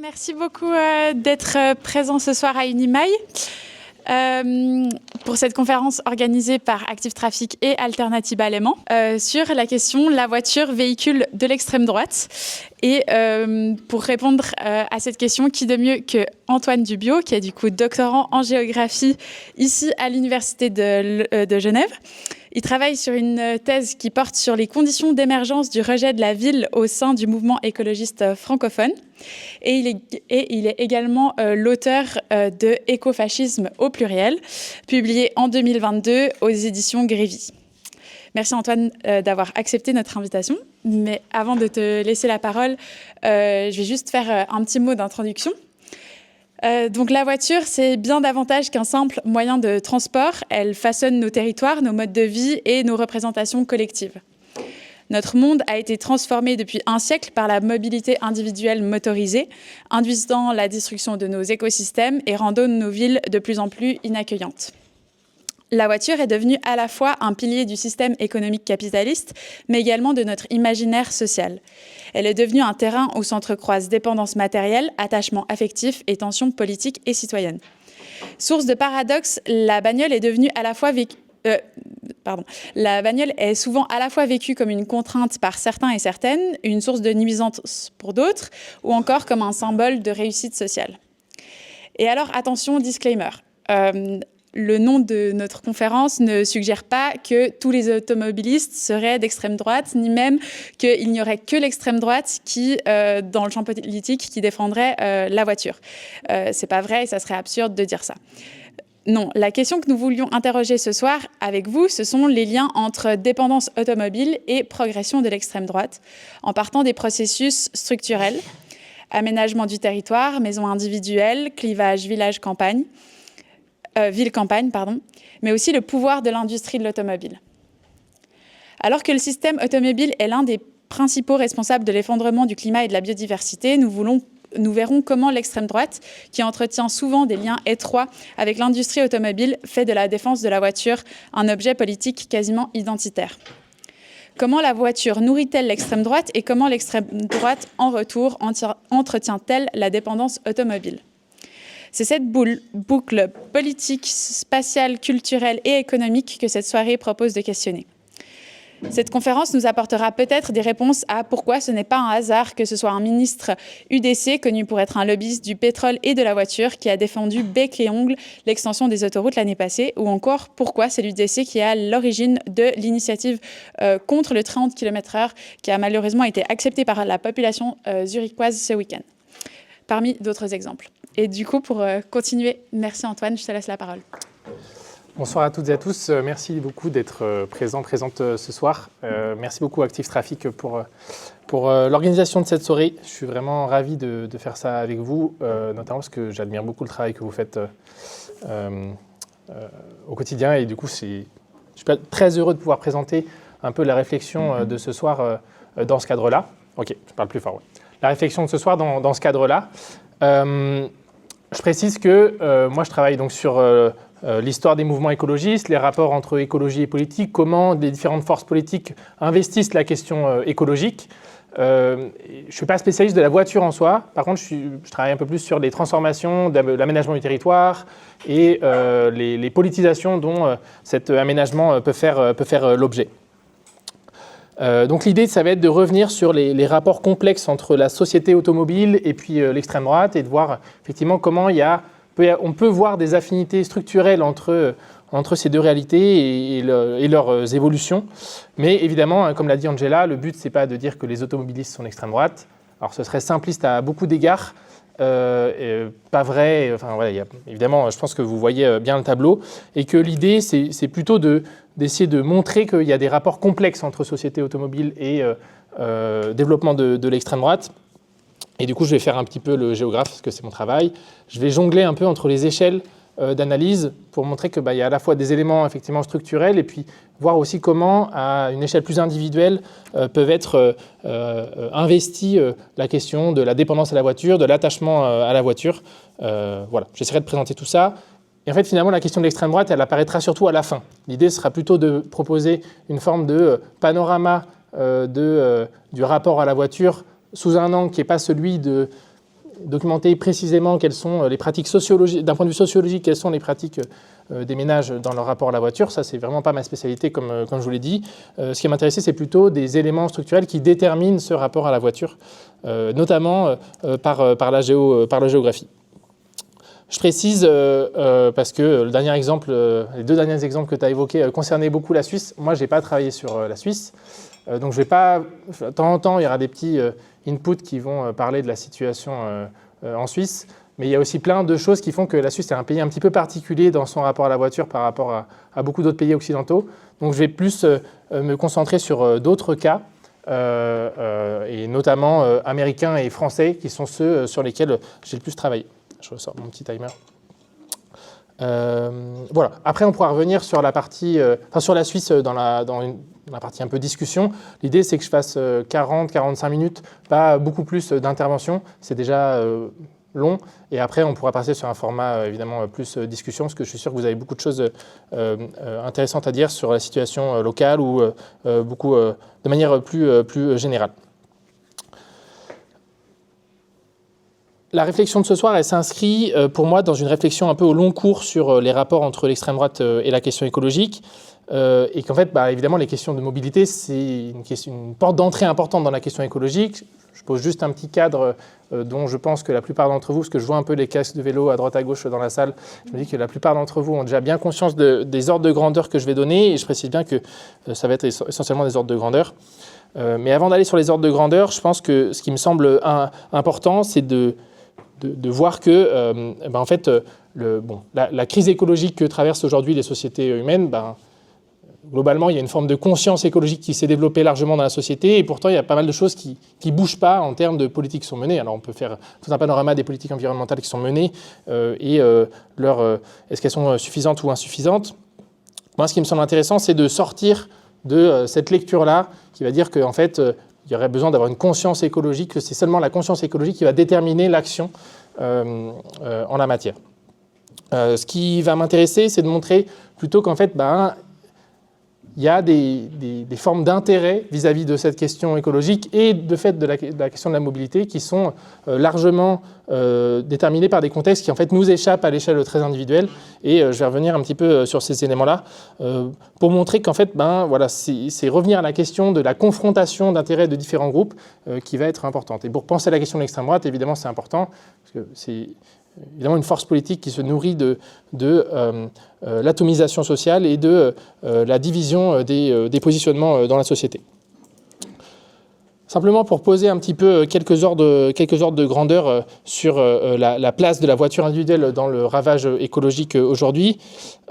Merci beaucoup d'être présent ce soir à Unimail pour cette conférence organisée par Active Trafic et Alternativa Léman sur la question « La voiture, véhicule de l'extrême droite ». Et pour répondre à cette question, qui de mieux que Antoine Dubiot, qui est du coup doctorant en géographie ici à l'Université de Genève. Il travaille sur une thèse qui porte sur les conditions d'émergence du rejet de la ville au sein du mouvement écologiste francophone. Et il est également l'auteur de Écofascisme au pluriel, publié en 2022 aux éditions Grévy. Merci Antoine d'avoir accepté notre invitation. Mais avant de te laisser la parole, je vais juste faire un petit mot d'introduction. Donc la voiture, c'est bien davantage qu'un simple moyen de transport. Elle façonne nos territoires, nos modes de vie et nos représentations collectives. Notre monde a été transformé depuis un siècle par la mobilité individuelle motorisée, induisant la destruction de nos écosystèmes et rendant nos villes de plus en plus inaccueillantes. La voiture est devenue à la fois un pilier du système économique capitaliste, mais également de notre imaginaire social. Elle est devenue un terrain où s'entrecroisent dépendance matérielle, attachement affectif et tensions politiques et citoyennes. Source de paradoxe, la bagnole est devenue à la fois La bagnole est souvent à la fois vécue comme une contrainte par certains et certaines, une source de nuisance pour d'autres, ou encore comme un symbole de réussite sociale. Et alors, attention, disclaimer. Le nom de notre conférence ne suggère pas que tous les automobilistes seraient d'extrême droite, ni même qu'il n'y aurait que l'extrême droite qui, dans le champ politique, qui défendrait la voiture. C'est pas vrai et ça serait absurde de dire ça. Non, la question que nous voulions interroger ce soir avec vous, ce sont les liens entre dépendance automobile et progression de l'extrême droite, en partant des processus structurels, aménagement du territoire, maisons individuelles, clivage village-campagne, ville-campagne, mais aussi le pouvoir de l'industrie de l'automobile. Alors que le système automobile est l'un des principaux responsables de l'effondrement du climat et de la biodiversité, nous verrons comment l'extrême droite, qui entretient souvent des liens étroits avec l'industrie automobile, fait de la défense de la voiture un objet politique quasiment identitaire. Comment la voiture nourrit-elle l'extrême droite et comment l'extrême droite, en retour, entretient-elle la dépendance automobile ? C'est cette boucle politique, spatiale, culturelle et économique que cette soirée propose de questionner. Cette conférence nous apportera peut-être des réponses à pourquoi ce n'est pas un hasard que ce soit un ministre UDC, connu pour être un lobbyiste du pétrole et de la voiture, qui a défendu bec et ongle l'extension des autoroutes l'année passée, ou encore pourquoi c'est l'UDC qui est à l'origine de l'initiative contre le 30 km/h, qui a malheureusement été acceptée par la population zurichoise ce week-end, parmi d'autres exemples. Et du coup, pour continuer, merci Antoine, je te laisse la parole. Bonsoir à toutes et à tous. Merci beaucoup d'être présente ce soir. Merci beaucoup Active Trafic pour l'organisation de cette soirée. Je suis vraiment ravi de faire ça avec vous, notamment parce que j'admire beaucoup le travail que vous faites au quotidien. Et du coup, je suis très heureux de pouvoir présenter un peu la réflexion de ce soir dans ce cadre-là. Ok, je parle plus fort. Ouais. La réflexion de ce soir dans ce cadre-là. Je précise que moi, je travaille donc sur l'histoire des mouvements écologistes, les rapports entre écologie et politique, comment les différentes forces politiques investissent la question écologique. Je ne suis pas spécialiste de la voiture en soi. Par contre, je travaille un peu plus sur les transformations, l'aménagement du territoire et les politisations dont cet aménagement peut faire l'objet. Donc l'idée, ça va être de revenir sur les rapports complexes entre la société automobile et puis l'extrême droite et de voir effectivement comment on peut voir des affinités structurelles entre ces deux réalités et leurs évolutions. Mais évidemment, comme l'a dit Angela, le but, c'est pas de dire que les automobilistes sont d'extrême droite. Alors ce serait simpliste à beaucoup d'égards, pas vrai. Enfin, voilà, évidemment, je pense que vous voyez bien le tableau et que l'idée, c'est plutôt d'essayer de montrer qu'il y a des rapports complexes entre société automobile et développement de l'extrême droite. Et du coup, je vais faire un petit peu le géographe, parce que c'est mon travail. Je vais jongler un peu entre les échelles d'analyse pour montrer qu'il y a à la fois des éléments effectivement structurels et puis voir aussi comment, à une échelle plus individuelle, peuvent être investis la question de la dépendance à la voiture, de l'attachement à la voiture. Voilà, j'essaierai de présenter tout ça. Et en fait, finalement, la question de l'extrême droite, elle apparaîtra surtout à la fin. L'idée sera plutôt de proposer une forme de panorama du rapport à la voiture sous un angle qui n'est pas celui documenter précisément quelles sont les pratiques sociologiques, d'un point de vue sociologique, quelles sont les pratiques des ménages dans leur rapport à la voiture. Ça, c'est vraiment pas ma spécialité, comme je vous l'ai dit. Ce qui m'intéressait, c'est plutôt des éléments structurels qui déterminent ce rapport à la voiture, notamment par la géographie. Je précise, parce que les deux derniers exemples que tu as évoqués concernaient beaucoup la Suisse. Moi, je n'ai pas travaillé sur la Suisse. Donc, je vais pas. De temps en temps, il y aura des petits inputs qui vont parler de la situation en Suisse. Mais il y a aussi plein de choses qui font que la Suisse est un pays un petit peu particulier dans son rapport à la voiture par rapport à beaucoup d'autres pays occidentaux. Donc, je vais plus me concentrer sur d'autres cas, et notamment américains et français, qui sont ceux sur lesquels j'ai le plus travaillé. Je ressors mon petit timer. Voilà. Après, on pourra revenir sur la partie, sur la Suisse dans la partie un peu discussion. L'idée, c'est que je fasse 40-45 minutes, pas beaucoup plus d'intervention. C'est déjà long. Et après, on pourra passer sur un format évidemment plus discussion, parce que je suis sûr que vous avez beaucoup de choses intéressantes à dire sur la situation locale ou beaucoup de manière plus générale. La réflexion de ce soir, elle s'inscrit pour moi dans une réflexion un peu au long cours sur les rapports entre l'extrême droite et la question écologique. Et qu'en fait, évidemment, les questions de mobilité, c'est une porte d'entrée importante dans la question écologique. Je pose juste un petit cadre dont je pense que la plupart d'entre vous, parce que je vois un peu les casques de vélo à droite à gauche dans la salle, je me dis que la plupart d'entre vous ont déjà bien conscience des ordres de grandeur que je vais donner. Et je précise bien que ça va être essentiellement des ordres de grandeur. Mais avant d'aller sur les ordres de grandeur, je pense que ce qui me semble important, c'est de voir que en fait, la crise écologique que traversent aujourd'hui les sociétés humaines, globalement, il y a une forme de conscience écologique qui s'est développée largement dans la société, et pourtant, il y a pas mal de choses qui ne bougent pas en termes de politiques qui sont menées. Alors, on peut faire tout un panorama des politiques environnementales qui sont menées, est-ce qu'elles sont suffisantes ou insuffisantes. Moi, ce qui me semble intéressant, c'est de sortir de cette lecture-là, qui va dire qu'en fait, il y aurait besoin d'avoir une conscience écologique, que c'est seulement la conscience écologique qui va déterminer l'action en la matière. Ce qui va m'intéresser, c'est de montrer plutôt qu'en fait, il y a des formes d'intérêt vis-à-vis de cette question écologique et de fait de la question de la mobilité qui sont largement déterminées par des contextes qui en fait nous échappent à l'échelle très individuelle. Et je vais revenir un petit peu sur ces éléments-là pour montrer qu'en fait, c'est revenir à la question de la confrontation d'intérêts de différents groupes qui va être importante. Et pour penser à la question de l'extrême droite, évidemment, c'est important parce que c'est évidemment une force politique qui se nourrit de l'atomisation sociale et de la division des positionnements dans la société. Simplement pour poser un petit peu quelques ordres de grandeur sur la place de la voiture individuelle dans le ravage écologique aujourd'hui,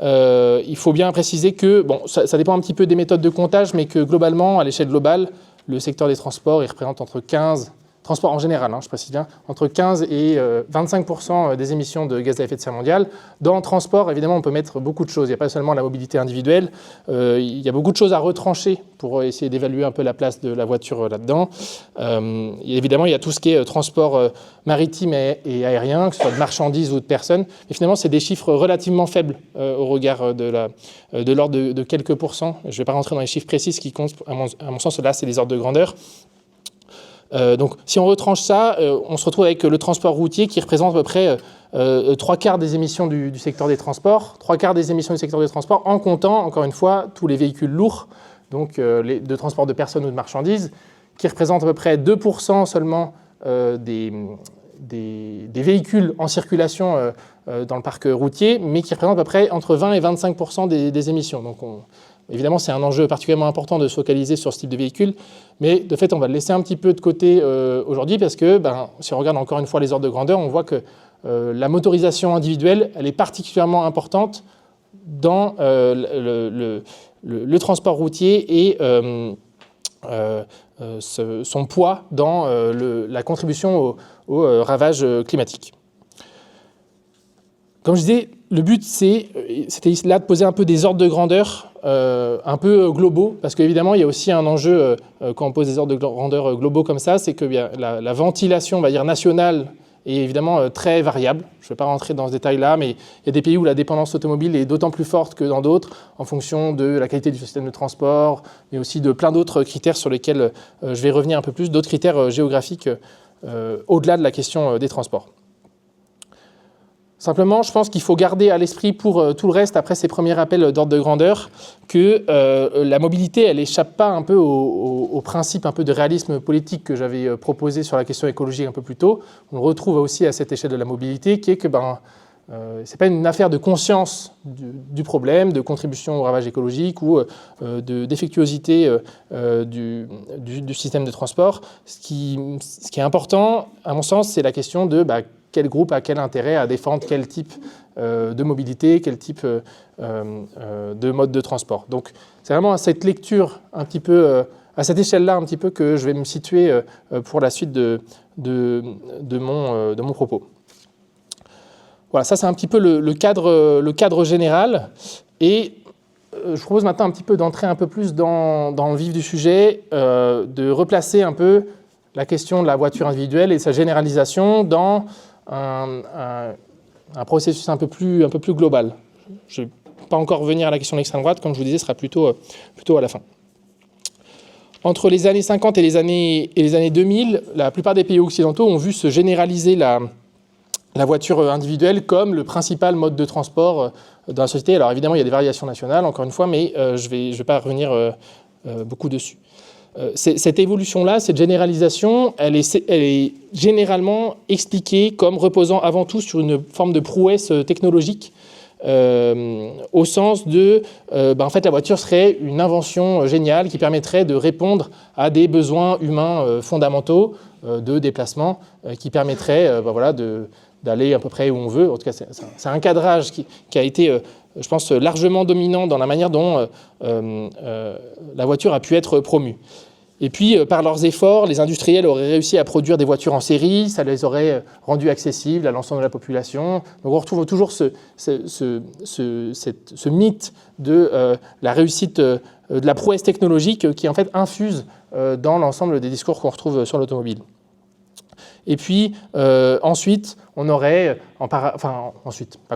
il faut bien préciser que, ça dépend un petit peu des méthodes de comptage, mais que globalement, à l'échelle globale, le secteur des transports, il représente entre 15%, transport en général, je précise bien, entre 15 et 25% des émissions de gaz à effet de serre mondial. Dans le transport, évidemment, on peut mettre beaucoup de choses. Il n'y a pas seulement la mobilité individuelle, il y a beaucoup de choses à retrancher pour essayer d'évaluer un peu la place de la voiture là-dedans. Évidemment, il y a tout ce qui est transport maritime et aérien, que ce soit de marchandises ou de personnes. Mais finalement, c'est des chiffres relativement faibles au regard de l'ordre de quelques pourcents. Je ne vais pas rentrer dans les chiffres précis, ce qui compte, à mon sens, là, c'est les ordres de grandeur. Donc, si on retranche ça, on se retrouve avec le transport routier qui représente à peu près 3/4 des émissions du secteur des transports, 3/4 des émissions du secteur des transports, en comptant, encore une fois, tous les véhicules lourds, donc de transport de personnes ou de marchandises, qui représentent à peu près 2% seulement des véhicules en circulation dans le parc routier, mais qui représentent à peu près entre 20 et 25% des émissions. Donc, évidemment, c'est un enjeu particulièrement important de se focaliser sur ce type de véhicule, mais de fait, on va le laisser un petit peu de côté aujourd'hui parce que, si on regarde encore une fois les ordres de grandeur, on voit que la motorisation individuelle, elle est particulièrement importante dans le transport routier et son poids dans la contribution au ravage climatique. Comme je disais, le but, c'était là de poser un peu des ordres de grandeur un peu globaux, parce qu'évidemment, il y a aussi un enjeu quand on pose des ordres de grandeur globaux comme ça, c'est que la ventilation, on va dire, nationale est évidemment très variable. Je ne vais pas rentrer dans ce détail-là, mais il y a des pays où la dépendance automobile est d'autant plus forte que dans d'autres, en fonction de la qualité du système de transport, mais aussi de plein d'autres critères sur lesquels je vais revenir un peu plus, d'autres critères géographiques au-delà de la question des transports. Simplement, je pense qu'il faut garder à l'esprit pour tout le reste, après ces premiers rappels d'ordre de grandeur, que la mobilité, elle n'échappe pas un peu au principe un peu de réalisme politique que j'avais proposé sur la question écologique un peu plus tôt. On le retrouve aussi à cette échelle de la mobilité, qui est que ce n'est pas une affaire de conscience du problème, de contribution au ravage écologique ou de défectuosité du système de transport. Ce qui est important, à mon sens, c'est la question de quel groupe a quel intérêt à défendre quel type de mobilité, quel type de mode de transport. Donc c'est vraiment à cette lecture un petit peu, à cette échelle-là un petit peu que je vais me situer pour la suite de mon propos. Voilà, ça c'est un petit peu le cadre général. Et je propose maintenant un petit peu d'entrer un peu plus dans le vif du sujet, de replacer un peu la question de la voiture individuelle et sa généralisation dans un processus un peu plus global. Je ne vais pas encore revenir à la question de l'extrême droite, comme je vous disais, ce sera plutôt à la fin. Entre les années 50 et les années 2000, la plupart des pays occidentaux ont vu se généraliser la voiture individuelle comme le principal mode de transport dans la société. Alors évidemment, il y a des variations nationales, encore une fois, mais je vais pas revenir beaucoup dessus. Cette évolution-là, cette généralisation, elle est généralement expliquée comme reposant avant tout sur une forme de prouesse technologique, au sens de, en fait, la voiture serait une invention géniale qui permettrait de répondre à des besoins humains fondamentaux de déplacement, qui permettrait d'aller à peu près où on veut. En tout cas, c'est un cadrage qui a été, je pense, largement dominant dans la manière dont la voiture a pu être promue. Et puis, par leurs efforts, les industriels auraient réussi à produire des voitures en série, ça les aurait rendues accessibles à l'ensemble de la population. Donc on retrouve toujours ce mythe de la réussite, de la prouesse technologique qui en fait infuse dans l'ensemble des discours qu'on retrouve sur l'automobile. Et puis ensuite, on aurait, pas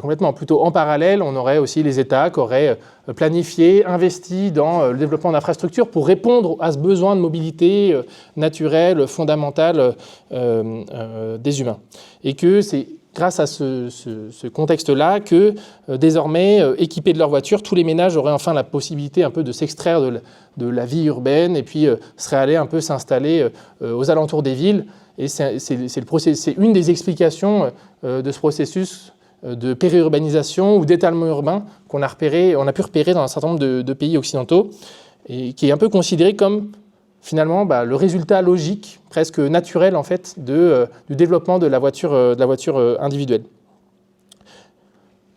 complètement, plutôt en parallèle, on aurait aussi les États qui auraient planifié, investi dans le développement d'infrastructures pour répondre à ce besoin de mobilité naturelle, fondamentale des humains. Et que c'est grâce à ce contexte-là que désormais, équipés de leur voiture, tous les ménages auraient enfin la possibilité un peu de s'extraire de la vie urbaine et puis seraient allés un peu s'installer aux alentours des villes. Et c'est une des explications de ce processus de périurbanisation ou d'étalement urbain qu'on a pu repérer dans un certain nombre de pays occidentaux et qui est un peu considéré comme finalement le résultat logique, presque naturel en fait, du développement de la voiture individuelle.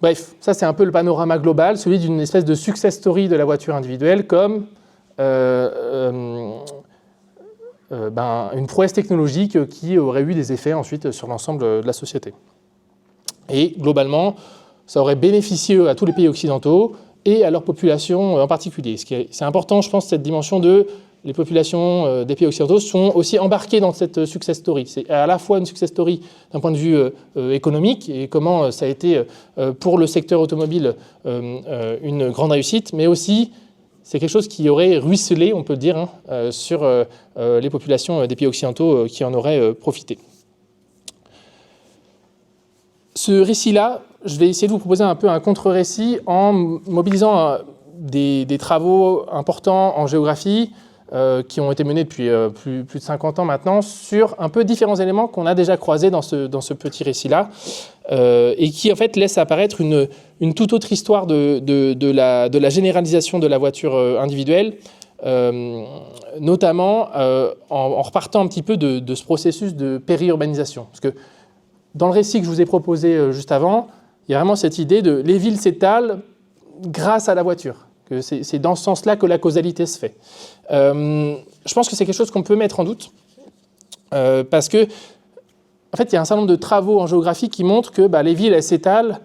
Bref, ça c'est un peu le panorama global, celui d'une espèce de success story de la voiture individuelle comme une prouesse technologique qui aurait eu des effets ensuite sur l'ensemble de la société. Et globalement, ça aurait bénéficié à tous les pays occidentaux et à leur population en particulier. C'est important, je pense, cette dimension de les populations des pays occidentaux sont aussi embarquées dans cette success story. C'est à la fois une success story d'un point de vue économique et comment ça a été pour le secteur automobile une grande réussite, mais aussi c'est quelque chose qui aurait ruisselé, on peut dire, sur les populations des pays occidentaux qui en auraient profité. Ce récit-là, je vais essayer de vous proposer un peu un contre-récit en mobilisant des travaux importants en géographie qui ont été menés depuis plus de 50 ans maintenant sur un peu différents éléments qu'on a déjà croisés dans ce petit récit-là et qui en fait laissent apparaître une toute autre histoire de la généralisation de la voiture individuelle, notamment en repartant un petit peu de ce processus de périurbanisation. Parce que dans le récit que je vous ai proposé juste avant, il y a vraiment cette idée de les villes s'étalent grâce à la voiture. Que c'est dans ce sens-là que la causalité se fait. Je pense que c'est quelque chose qu'on peut mettre en doute, parce que, en fait, il y a un certain nombre de travaux en géographie qui montrent que les villes, elles s'étalent,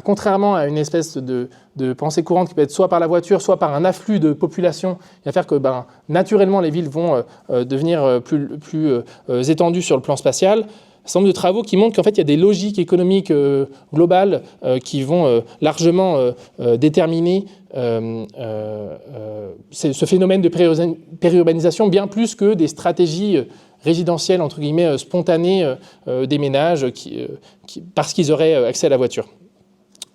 contrairement à une espèce de pensée courante qui peut être soit par la voiture, soit par un afflux de population, qui va faire que naturellement les villes vont devenir plus étendues sur le plan spatial. certain nombre de travaux qui montrent qu'en fait, il y a des logiques économiques globales qui vont largement déterminer ce phénomène de périurbanisation bien plus que des stratégies résidentielles, entre guillemets, spontanées des ménages parce qu'ils auraient accès à la voiture.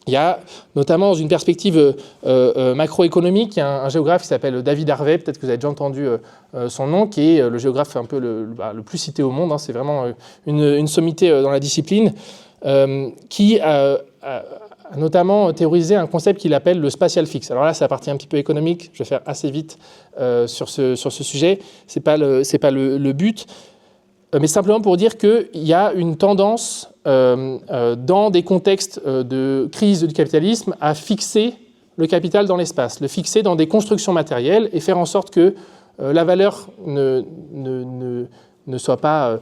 Il y a notamment dans une perspective macroéconomique, il y a un géographe qui s'appelle David Harvey, peut-être que vous avez déjà entendu son nom, qui est le géographe un peu le plus cité au monde, hein, c'est vraiment une sommité dans la discipline, qui a notamment théorisé un concept qu'il appelle le spatial fix. Alors là, c'est la partie un petit peu économique, je vais faire assez vite sur ce sujet, c'est pas le but, mais simplement pour dire qu'il y a une tendance dans des contextes de crise du capitalisme à fixer le capital dans l'espace, le fixer dans des constructions matérielles et faire en sorte que la valeur ne soit pas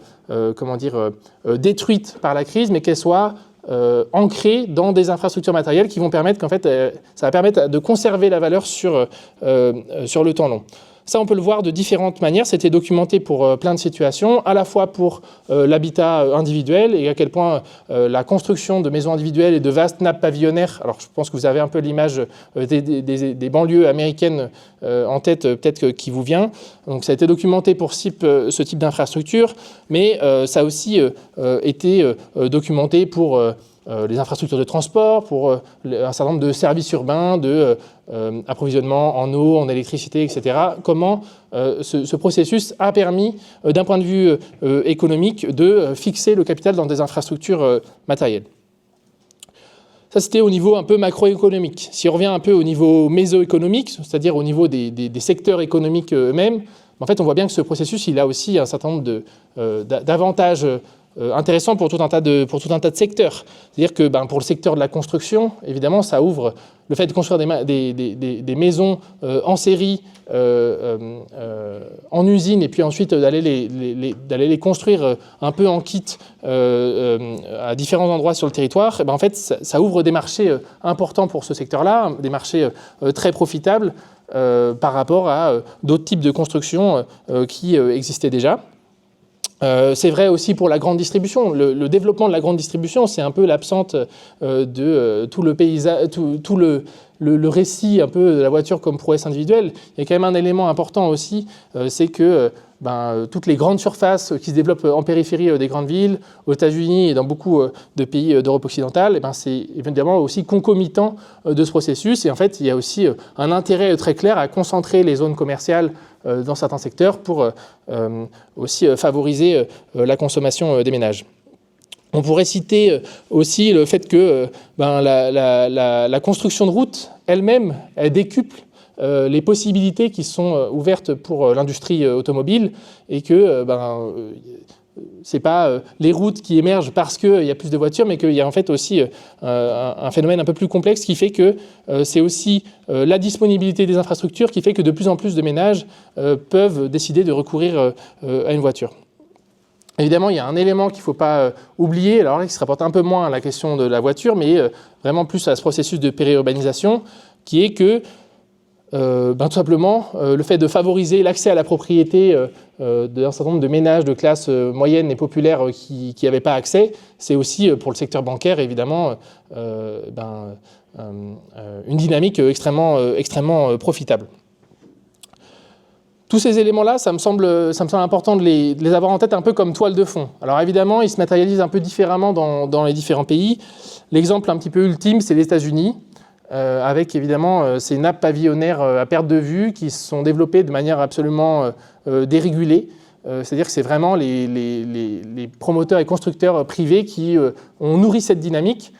détruite par la crise, mais qu'elle soit ancrée dans des infrastructures matérielles qui vont permettre ça va permettre de conserver la valeur sur le temps long. Ça, on peut le voir de différentes manières. C'était documenté pour plein de situations, à la fois pour l'habitat individuel et à quel point la construction de maisons individuelles et de vastes nappes pavillonnaires, alors je pense que vous avez un peu l'image des banlieues américaines en tête, peut-être qui vous vient. Donc ça a été documenté pour ce type d'infrastructure, mais ça a aussi été documenté pour les infrastructures de transport, pour un certain nombre de services urbains, approvisionnement en eau, en électricité, etc. Comment ce processus a permis, d'un point de vue économique, de fixer le capital dans des infrastructures matérielles. Ça, c'était au niveau un peu macroéconomique. Si on revient un peu au niveau mésoéconomique, c'est-à-dire au niveau des secteurs économiques eux-mêmes, en fait, on voit bien que ce processus, il a aussi un certain nombre d'avantages intéressant pour tout un tas de secteurs. C'est-à-dire que pour le secteur de la construction, évidemment, ça ouvre le fait de construire des maisons en série, en usine, et puis ensuite d'aller les construire un peu en kit à différents endroits sur le territoire. En fait, ça ouvre des marchés importants pour ce secteur-là, des marchés très profitables par rapport à d'autres types de constructions qui existaient déjà. C'est vrai aussi pour la grande distribution. Le développement de la grande distribution, c'est un peu l'absente de tout le paysage, tout le récit un peu de la voiture comme prouesse individuelle. Il y a quand même un élément important aussi, c'est que toutes les grandes surfaces qui se développent en périphérie des grandes villes, aux États-Unis et dans beaucoup de pays d'Europe occidentale, c'est évidemment aussi concomitant de ce processus. Et en fait, il y a aussi un intérêt très clair à concentrer les zones commerciales dans certains secteurs pour aussi favoriser la consommation des ménages. On pourrait citer aussi le fait que la construction de routes elle-même, elle décuple les possibilités qui sont ouvertes pour l'industrie automobile et que c'est pas les routes qui émergent parce qu'il y a plus de voitures, mais qu'il y a en fait aussi un phénomène un peu plus complexe qui fait que c'est aussi la disponibilité des infrastructures qui fait que de plus en plus de ménages peuvent décider de recourir à une voiture. Évidemment, il y a un élément qu'il ne faut pas oublier, alors là, qui se rapporte un peu moins à la question de la voiture, mais vraiment plus à ce processus de périurbanisation, qui est que tout simplement, le fait de favoriser l'accès à la propriété d'un certain nombre de ménages de classe moyenne et populaire qui n'avaient pas accès, c'est aussi pour le secteur bancaire, évidemment, une dynamique extrêmement profitable. Tous ces éléments-là, ça me semble important de les avoir en tête un peu comme toile de fond. Alors évidemment, ils se matérialisent un peu différemment dans les différents pays. L'exemple un petit peu ultime, c'est les États-Unis, avec évidemment ces nappes pavillonnaires à perte de vue qui se sont développées de manière absolument dérégulée. C'est-à-dire que c'est vraiment les promoteurs et constructeurs privés qui ont nourri cette dynamique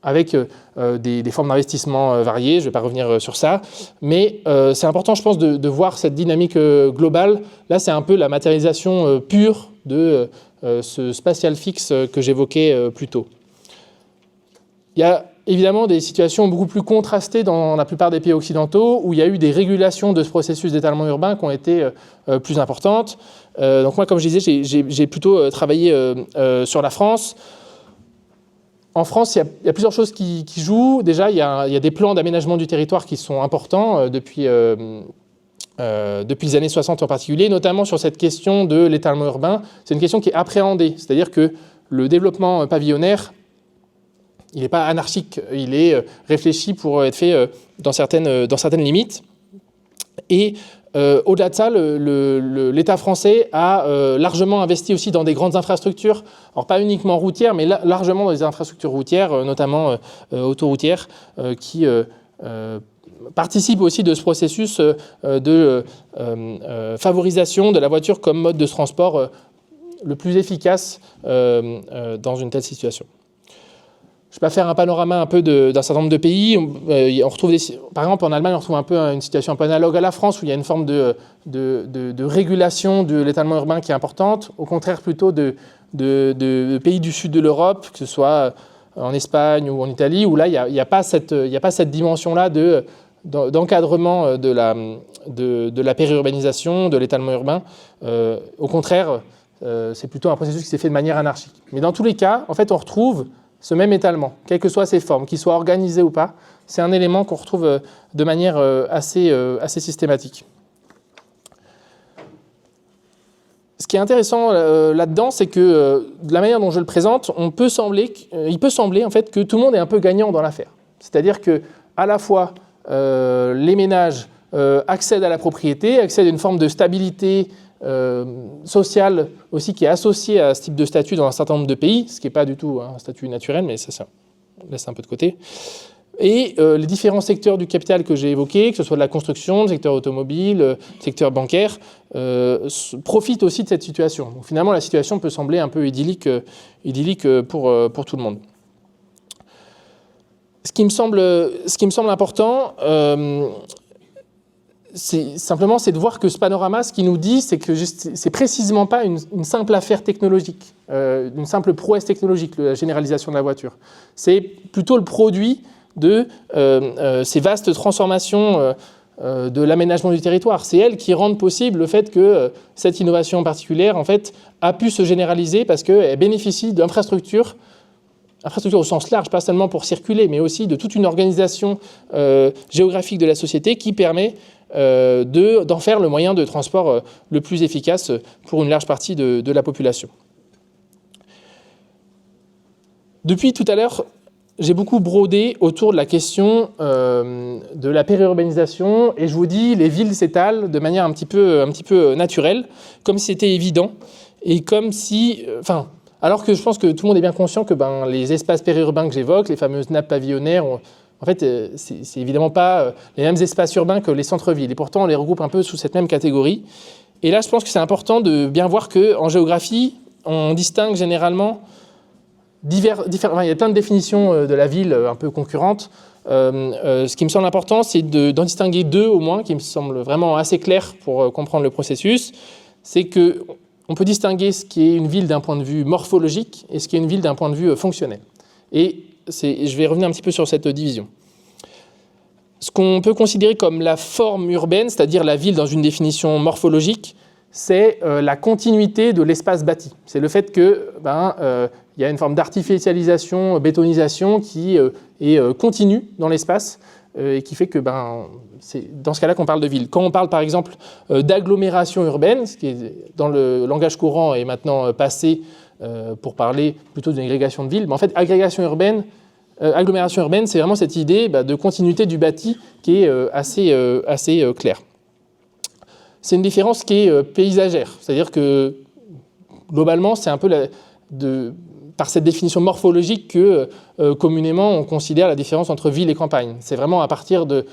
avec des formes d'investissement variées. Je ne vais pas revenir sur ça. Mais c'est important, je pense, de voir cette dynamique globale. Là, c'est un peu la matérialisation pure de ce spatial fixe que j'évoquais plus tôt. Il y a évidemment des situations beaucoup plus contrastées dans la plupart des pays occidentaux où il y a eu des régulations de ce processus d'étalement urbain qui ont été plus importantes. Donc moi, comme je disais, j'ai plutôt travaillé sur la France. En France, il y a plusieurs choses qui jouent. Déjà, il y a des plans d'aménagement du territoire qui sont importants depuis depuis les années 60 en particulier, notamment sur cette question de l'étalement urbain. C'est une question qui est appréhendée, c'est-à-dire que le développement pavillonnaire, il n'est pas anarchique, il est réfléchi pour être fait dans certaines limites. Et au-delà de ça, l'État français a largement investi aussi dans des grandes infrastructures, alors pas uniquement routières, mais largement dans des infrastructures routières, notamment autoroutières, qui participent aussi de ce processus de favorisation de la voiture comme mode de transport le plus efficace dans une telle situation. Je vais faire un panorama un peu d'un certain nombre de pays. On retrouve par exemple, en Allemagne, on retrouve un peu une situation un peu analogue à la France, où il y a une forme de régulation de l'étalement urbain qui est importante. Au contraire, plutôt de pays du sud de l'Europe, que ce soit en Espagne ou en Italie, où là, il n'y a pas cette dimension-là d'encadrement de la périurbanisation, de l'étalement urbain. Au contraire, c'est plutôt un processus qui s'est fait de manière anarchique. Mais dans tous les cas, en fait, on retrouve ce même étalement, quelles que soient ses formes, qu'il soit organisé ou pas, c'est un élément qu'on retrouve de manière assez systématique. Ce qui est intéressant là-dedans, c'est que de la manière dont je le présente, il peut sembler en fait que tout le monde est un peu gagnant dans l'affaire. C'est-à-dire que à la fois les ménages accèdent à la propriété, accèdent à une forme de stabilité sociale aussi qui est associée à ce type de statut dans un certain nombre de pays, ce qui n'est pas du tout un statut naturel, mais ça on laisse un peu de côté. Et les différents secteurs du capital que j'ai évoqués, que ce soit de la construction, le secteur automobile, le secteur bancaire, profitent aussi de cette situation. Donc, finalement, la situation peut sembler un peu idyllique pour tout le monde. Ce qui me semble important, c'est de voir que ce panorama, ce qu'il nous dit, c'est que c'est précisément pas une simple affaire technologique, une simple prouesse technologique, la généralisation de la voiture. C'est plutôt le produit de ces vastes transformations de l'aménagement du territoire. C'est elles qui rendent possible le fait que cette innovation particulière, en fait, a pu se généraliser parce qu'elle bénéficie d'infrastructures au sens large, pas seulement pour circuler, mais aussi de toute une organisation géographique de la société qui permet d'en faire le moyen de transport le plus efficace pour une large partie de la population. Depuis tout à l'heure, j'ai beaucoup brodé autour de la question de la périurbanisation et je vous dis, les villes s'étalent de manière un petit peu naturelle, comme si c'était évident et comme si... alors que je pense que tout le monde est bien conscient que les espaces périurbains que j'évoque, les fameuses nappes pavillonnaires, en fait, c'est évidemment pas les mêmes espaces urbains que les centres-villes. Et pourtant, on les regroupe un peu sous cette même catégorie. Et là, je pense que c'est important de bien voir qu'en géographie, on distingue généralement il y a plein de définitions de la ville un peu concurrentes. Ce qui me semble important, c'est d'en distinguer deux au moins, qui me semblent vraiment assez clairs pour comprendre le processus. C'est qu'on peut distinguer ce qui est une ville d'un point de vue morphologique et ce qui est une ville d'un point de vue fonctionnel. Et je vais revenir un petit peu sur cette division. Ce qu'on peut considérer comme la forme urbaine, c'est-à-dire la ville dans une définition morphologique, c'est la continuité de l'espace bâti. C'est le fait que y a une forme d'artificialisation, bétonisation qui est continue dans l'espace et qui fait que c'est dans ce cas-là qu'on parle de ville. Quand on parle par exemple d'agglomération urbaine, ce qui est dans le langage courant est maintenant passé pour parler plutôt d'une agrégation de villes, mais en fait agglomération urbaine, c'est vraiment cette idée de continuité du bâti qui est assez claire. C'est une différence qui est paysagère, c'est-à-dire que globalement, c'est un peu par cette définition morphologique que communément on considère la différence entre ville et campagne. C'est vraiment à partir de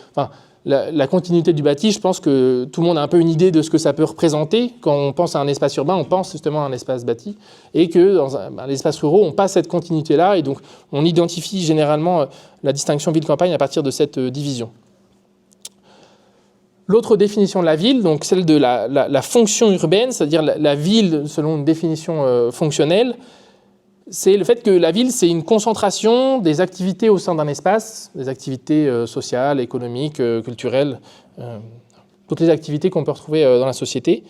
la continuité du bâti. Je pense que tout le monde a un peu une idée de ce que ça peut représenter. Quand on pense à un espace urbain, on pense justement à un espace bâti, et que dans l'espace rural, on passe cette continuité-là, et donc on identifie généralement la distinction ville-campagne à partir de cette division. L'autre définition de la ville, donc celle de la fonction urbaine, c'est-à-dire la ville selon une définition fonctionnelle, c'est le fait que la ville, c'est une concentration des activités au sein d'un espace, des activités sociales, économiques, culturelles, toutes les activités qu'on peut retrouver dans la société.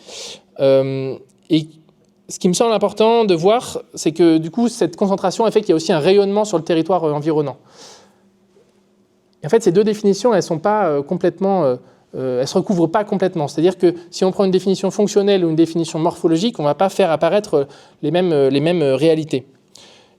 Et ce qui me semble important de voir, c'est que du coup, cette concentration a fait qu'il y a aussi un rayonnement sur le territoire environnant. Et en fait, ces deux définitions, elles ne sont pas complètement ne se recouvre pas complètement. C'est-à-dire que si on prend une définition fonctionnelle ou une définition morphologique, on ne va pas faire apparaître les mêmes réalités.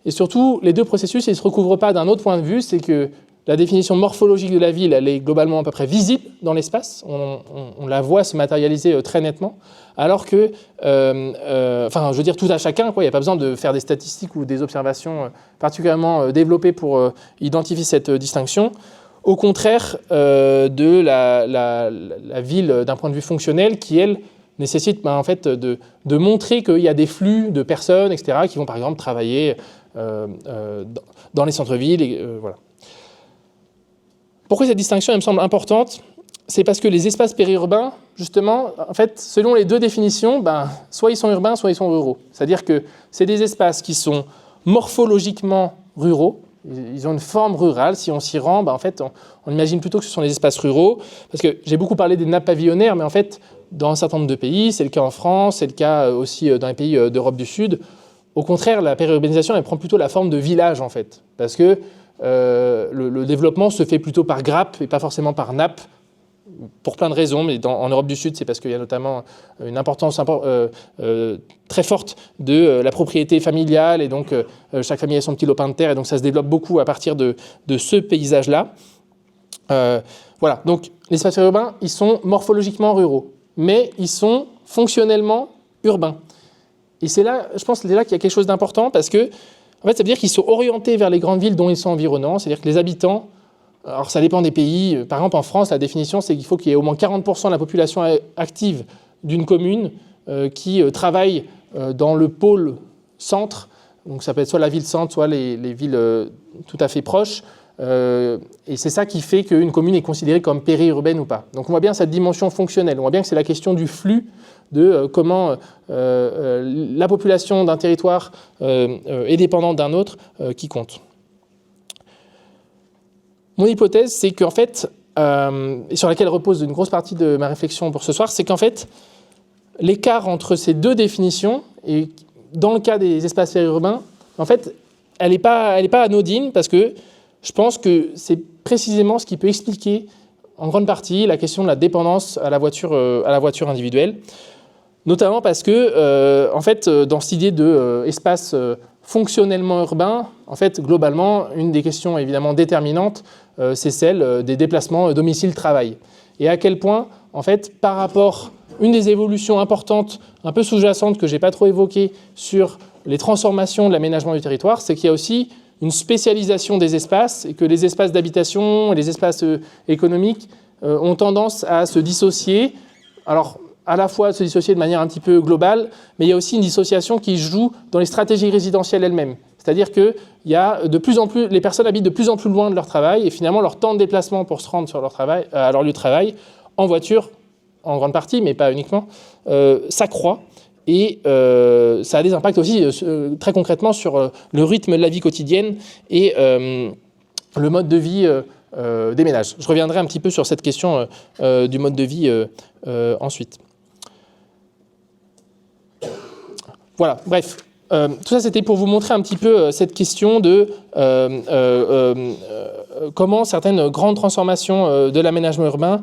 Et surtout, les deux processus, ils ne se recouvrent pas d'un autre point de vue, c'est que la définition morphologique de la ville, elle est globalement à peu près visible dans l'espace, on la voit se matérialiser très nettement, alors que, je veux dire tout à chacun, il n'y a pas besoin de faire des statistiques ou des observations particulièrement développées pour identifier cette distinction. Au contraire de la ville d'un point de vue fonctionnel qui, elle, nécessite en fait, de montrer qu'il y a des flux de personnes, etc., qui vont par exemple travailler dans les centres-villes. Voilà. Pourquoi cette distinction elle me semble importante? C'est parce que les espaces périurbains, justement, en fait, selon les deux définitions, soit ils sont urbains, soit ils sont ruraux. C'est-à-dire que c'est des espaces qui sont morphologiquement ruraux, ils ont une forme rurale. Si on s'y rend, en fait, on imagine plutôt que ce sont les espaces ruraux, parce que j'ai beaucoup parlé des nappes pavillonnaires, mais en fait, dans un certain nombre de pays, c'est le cas en France, c'est le cas aussi dans les pays d'Europe du Sud. Au contraire, la périurbanisation, elle prend plutôt la forme de village, en fait, parce que le développement se fait plutôt par grappe et pas forcément par nappe, pour plein de raisons, mais en Europe du Sud, c'est parce qu'il y a notamment une importance très forte de la propriété familiale, et donc chaque famille a son petit lopin de terre, et donc ça se développe beaucoup à partir de ce paysage-là. Voilà, donc les espaces urbains, ils sont morphologiquement ruraux, mais ils sont fonctionnellement urbains. Et c'est là, je pense, qu'il y a quelque chose d'important, parce que en fait, ça veut dire qu'ils sont orientés vers les grandes villes dont ils sont environnants, c'est-à-dire que les habitants, alors ça dépend des pays, par exemple en France, la définition c'est qu'il faut qu'il y ait au moins 40% de la population active d'une commune qui travaille dans le pôle centre, donc ça peut être soit la ville-centre, soit les villes tout à fait proches, et c'est ça qui fait qu'une commune est considérée comme périurbaine ou pas. Donc on voit bien cette dimension fonctionnelle, on voit bien que c'est la question du flux, de comment la population d'un territoire est dépendante d'un autre qui compte. Mon hypothèse, c'est qu'en fait, et sur laquelle repose une grosse partie de ma réflexion pour ce soir, c'est qu'en fait, l'écart entre ces deux définitions, et dans le cas des espaces périurbains, en fait, elle n'est pas anodine, parce que je pense que c'est précisément ce qui peut expliquer, en grande partie, la question de la dépendance à la voiture individuelle. Notamment parce que, en fait, dans cette idée d'espace fonctionnellement urbain, en fait, globalement, une des questions évidemment déterminantes, c'est celle des déplacements domicile-travail. Et à quel point, en fait, par rapport, une des évolutions importantes, un peu sous-jacentes, que je n'ai pas trop évoquées sur les transformations de l'aménagement du territoire, c'est qu'il y a aussi une spécialisation des espaces, et que les espaces d'habitation et les espaces économiques ont tendance à se dissocier. Alors, à la fois se dissocier de manière un petit peu globale, mais il y a aussi une dissociation qui se joue dans les stratégies résidentielles elles-mêmes. C'est-à-dire que les personnes habitent de plus en plus loin de leur travail, et finalement leur temps de déplacement pour se rendre à leur lieu de travail, en voiture, en grande partie, mais pas uniquement, s'accroît. Et ça a des impacts aussi très concrètement sur le rythme de la vie quotidienne et le mode de vie des ménages. Je reviendrai un petit peu sur cette question du mode de vie ensuite. Voilà, bref. Tout ça, c'était pour vous montrer un petit peu cette question de comment certaines grandes transformations de l'aménagement urbain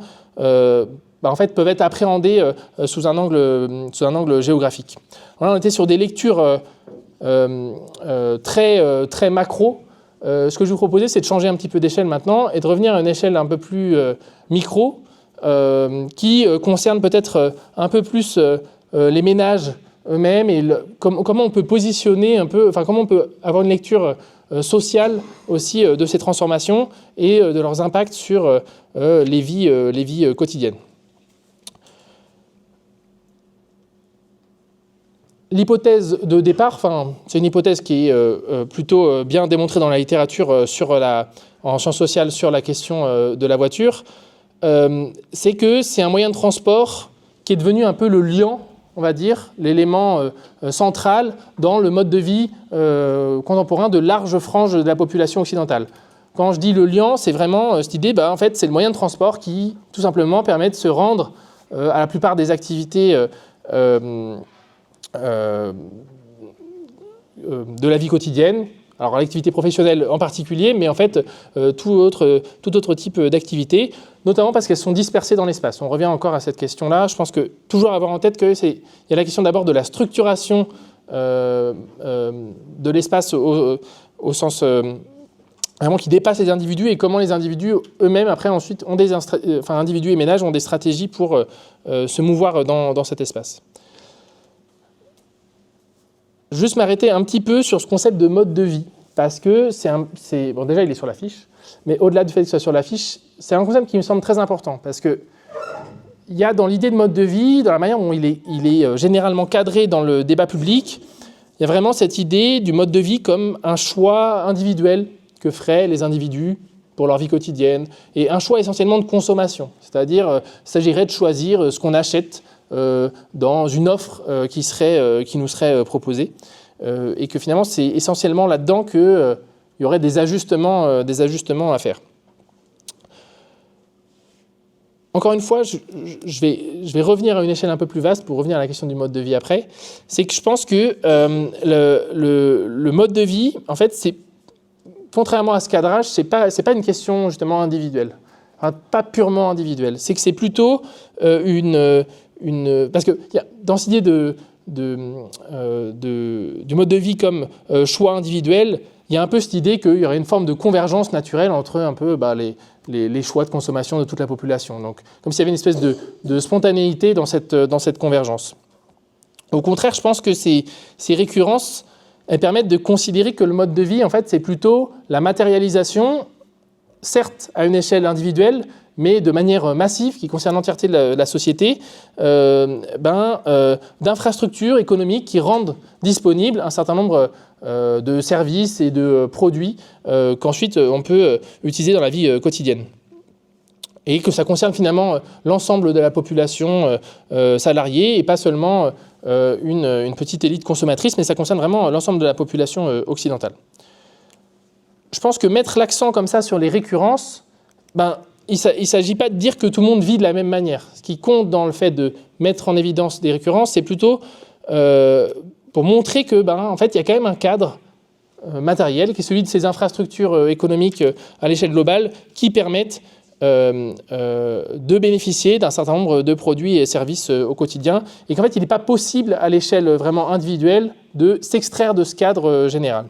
en fait, peuvent être appréhendées sous un angle géographique. Voilà, on était sur des lectures très macro. Ce que je vous proposais, c'est de changer un petit peu d'échelle maintenant et de revenir à une échelle un peu plus micro qui concerne peut-être un peu plus les ménages eux-mêmes et comment on peut positionner un peu, enfin comment on peut avoir une lecture sociale aussi de ces transformations et de leurs impacts sur les vies quotidiennes. L'hypothèse de départ, c'est une hypothèse qui est plutôt bien démontrée dans la littérature en sciences sociales sur la question de la voiture, c'est que c'est un moyen de transport qui est devenu un peu le liant, on va dire, l'élément central dans le mode de vie contemporain de larges franges de la population occidentale. Quand je dis le liant, c'est vraiment cette idée, en fait, c'est le moyen de transport qui, tout simplement, permet de se rendre à la plupart des activités de la vie quotidienne. alors l'activité professionnelle en particulier, mais en fait tout autre type d'activité, notamment parce qu'elles sont dispersées dans l'espace. On revient encore à cette question-là. Je pense que toujours avoir en tête qu'il y a la question d'abord de la structuration de l'espace au sens vraiment qui dépasse les individus et comment les individus eux-mêmes après ensuite individus et ménages ont des stratégies pour se mouvoir dans cet espace. Juste m'arrêter un petit peu sur ce concept de mode de vie, parce que bon, déjà il est sur la fiche, mais au-delà du fait que ce soit sur la fiche, c'est un concept qui me semble très important, parce que il y a dans l'idée de mode de vie, dans la manière dont il est généralement cadré dans le débat public, il y a vraiment cette idée du mode de vie comme un choix individuel que feraient les individus pour leur vie quotidienne, et un choix essentiellement de consommation, c'est-à-dire il s'agirait de choisir ce qu'on achète dans une offre qui nous serait proposée, et que finalement c'est essentiellement là-dedans qu'il y aurait des ajustements à faire. Encore une fois, je vais revenir à une échelle un peu plus vaste pour revenir à la question du mode de vie après. C'est que je pense que le mode de vie, en fait, c'est, contrairement à ce cadrage, c'est pas une question justement individuelle, enfin, pas purement individuelle. C'est que c'est plutôt parce que dans cette idée du mode de vie comme choix individuel, il y a un peu cette idée qu'il y aurait une forme de convergence naturelle entre un peu les choix de consommation de toute la population. Donc, comme s'il y avait une espèce de spontanéité dans cette convergence. Au contraire, je pense que ces récurrences, elles permettent de considérer que le mode de vie, en fait, c'est plutôt la matérialisation, certes à une échelle individuelle, mais de manière massive, qui concerne l'entièreté de la société, d'infrastructures économiques qui rendent disponibles un certain nombre de services et de produits qu'ensuite on peut utiliser dans la vie quotidienne. Et que ça concerne finalement l'ensemble de la population salariée et pas seulement une petite élite consommatrice, mais ça concerne vraiment l'ensemble de la population occidentale. Je pense que mettre l'accent comme ça sur les récurrences, il ne s'agit pas de dire que tout le monde vit de la même manière. Ce qui compte dans le fait de mettre en évidence des récurrences, c'est plutôt pour montrer que, en fait, il y a quand même un cadre matériel qui est celui de ces infrastructures économiques à l'échelle globale qui permettent de bénéficier d'un certain nombre de produits et services au quotidien, et qu'en fait, il n'est pas possible à l'échelle vraiment individuelle de s'extraire de ce cadre général.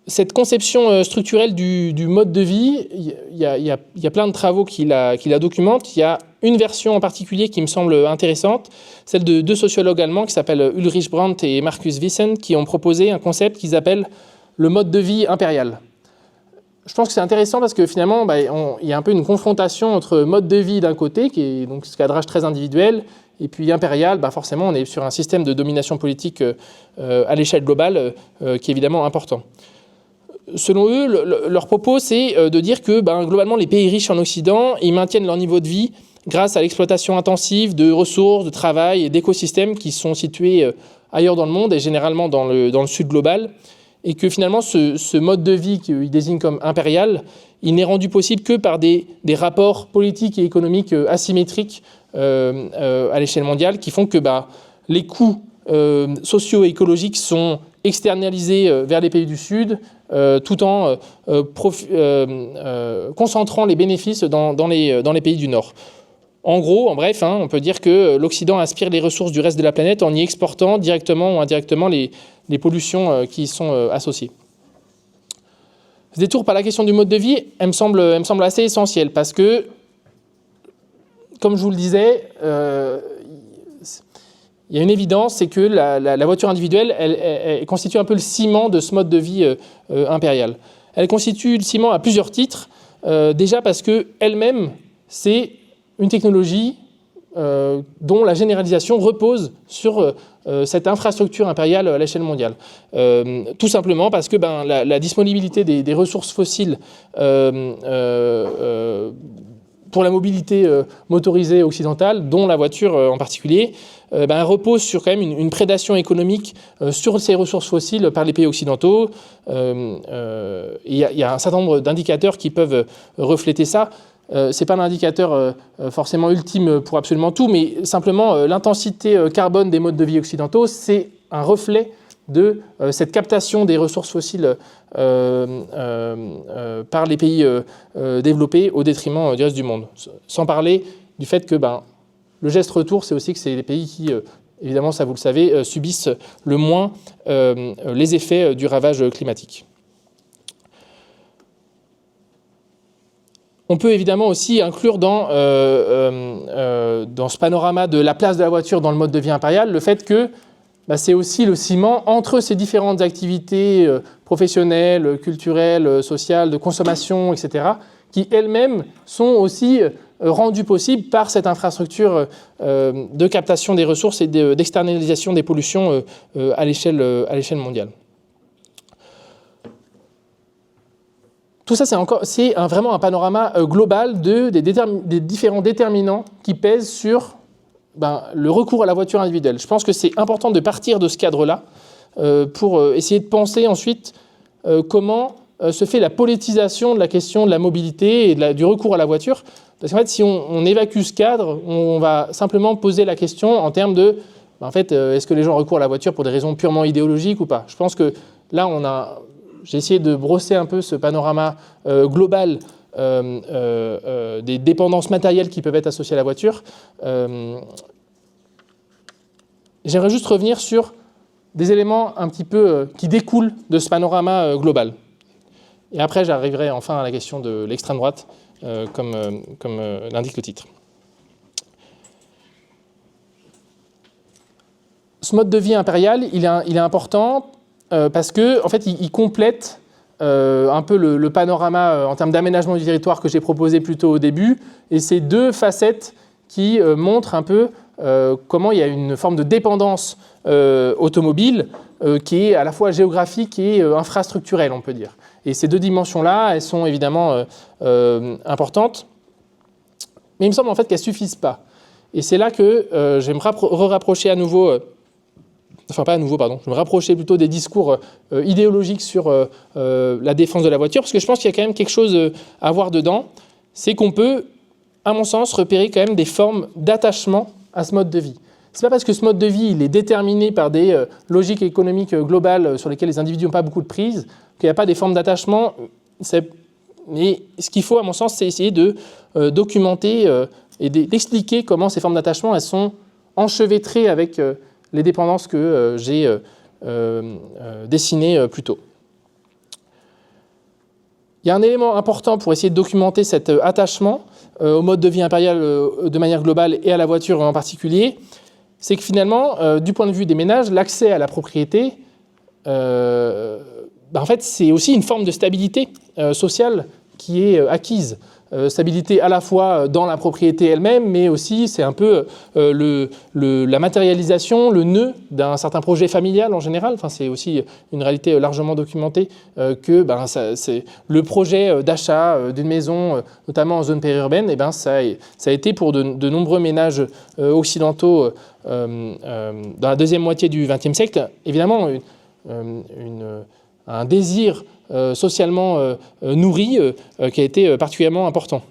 Cette conception structurelle du mode de vie, il y a plein de travaux qui la documentent. Il y a une version en particulier qui me semble intéressante, celle de deux sociologues allemands qui s'appellent Ulrich Brandt et Markus Wissen, qui ont proposé un concept qu'ils appellent le mode de vie impérial. Je pense que c'est intéressant parce que finalement, il y a un peu une confrontation entre mode de vie d'un côté, qui est donc ce cadrage très individuel, et puis impérial, forcément, on est sur un système de domination politique à l'échelle globale qui est évidemment important. Selon eux, leur propos, c'est de dire que globalement, les pays riches en Occident, ils maintiennent leur niveau de vie grâce à l'exploitation intensive de ressources, de travail et d'écosystèmes qui sont situés ailleurs dans le monde et généralement dans le sud global. Et que finalement, ce mode de vie qu'ils désignent comme impérial, il n'est rendu possible que par des rapports politiques et économiques asymétriques à l'échelle mondiale qui font que les coûts sociaux et écologiques sont externalisés vers les pays du Sud, tout en concentrant les bénéfices dans les pays du Nord. En gros, en bref, on peut dire que l'Occident aspire les ressources du reste de la planète en y exportant directement ou indirectement les pollutions qui y sont associées. Ce détour par la question du mode de vie, elle me semble assez essentielle parce que, comme je vous le disais, il y a une évidence, c'est que la voiture individuelle, elle constitue un peu le ciment de ce mode de vie impérial. Elle constitue le ciment à plusieurs titres. Déjà parce qu'elle-même, c'est une technologie dont la généralisation repose sur cette infrastructure impériale à l'échelle mondiale. Tout simplement parce que la disponibilité des ressources fossiles pour la mobilité motorisée occidentale, dont la voiture en particulier, repose sur quand même une prédation économique sur ces ressources fossiles par les pays occidentaux. Il y a un certain nombre d'indicateurs qui peuvent refléter ça. Ce n'est pas l'indicateur forcément ultime pour absolument tout, mais simplement l'intensité carbone des modes de vie occidentaux, c'est un reflet de cette captation des ressources fossiles par les pays développés au détriment du reste du monde. Sans parler du fait que le geste retour, c'est aussi que c'est les pays qui, évidemment, ça vous le savez, subissent le moins les effets du ravage climatique. On peut évidemment aussi inclure dans ce panorama de la place de la voiture dans le mode de vie impérial le fait que c'est aussi le ciment entre ces différentes activités professionnelles, culturelles, sociales, de consommation, etc., qui elles-mêmes sont aussi rendues possibles par cette infrastructure de captation des ressources et d'externalisation des pollutions à l'échelle mondiale. Tout ça, c'est vraiment un panorama global des différents déterminants qui pèsent sur le recours à la voiture individuelle. Je pense que c'est important de partir de ce cadre-là pour essayer de penser ensuite comment se fait la politisation de la question de la mobilité et du recours à la voiture. Parce qu'en fait, si on évacue ce cadre, on va simplement poser la question en termes de est-ce que les gens recourent à la voiture pour des raisons purement idéologiques ou pas ? Je pense que là, j'ai essayé de brosser un peu ce panorama global des dépendances matérielles qui peuvent être associées à la voiture. J'aimerais juste revenir sur des éléments un petit peu qui découlent de ce panorama global. Et après, j'arriverai enfin à la question de l'extrême droite, comme l'indique le titre. Ce mode de vie impérial, il est important parce que, en fait, il complète un peu le panorama en termes d'aménagement du territoire que j'ai proposé plus tôt au début, et ces deux facettes qui montrent un peu comment il y a une forme de dépendance automobile qui est à la fois géographique et infrastructurelle, on peut dire. Et ces deux dimensions-là, elles sont évidemment importantes, mais il me semble en fait qu'elles ne suffisent pas. Et c'est là que je vais me rapprocher à nouveau... je me rapprochais plutôt des discours idéologiques sur la défense de la voiture, parce que je pense qu'il y a quand même quelque chose à voir dedans, c'est qu'on peut, à mon sens, repérer quand même des formes d'attachement à ce mode de vie. Ce n'est pas parce que ce mode de vie il est déterminé par des logiques économiques globales sur lesquelles les individus n'ont pas beaucoup de prise, qu'il n'y a pas des formes d'attachement. Mais ce qu'il faut, à mon sens, c'est essayer de documenter et d'expliquer comment ces formes d'attachement elles sont enchevêtrées avec les dépendances que j'ai dessinées plus tôt. Il y a un élément important pour essayer de documenter cet attachement au mode de vie impérial de manière globale et à la voiture en particulier, c'est que finalement, du point de vue des ménages, l'accès à la propriété, en fait, c'est aussi une forme de stabilité sociale qui est acquise. Stabilité à la fois dans la propriété elle-même, mais aussi c'est un peu la matérialisation, le nœud d'un certain projet familial en général. Enfin, c'est aussi une réalité largement documentée que c'est le projet d'achat d'une maison, notamment en zone périurbaine, ça a été pour de nombreux ménages occidentaux dans la deuxième moitié du XXe siècle, évidemment un désir socialement nourri qui a été particulièrement important.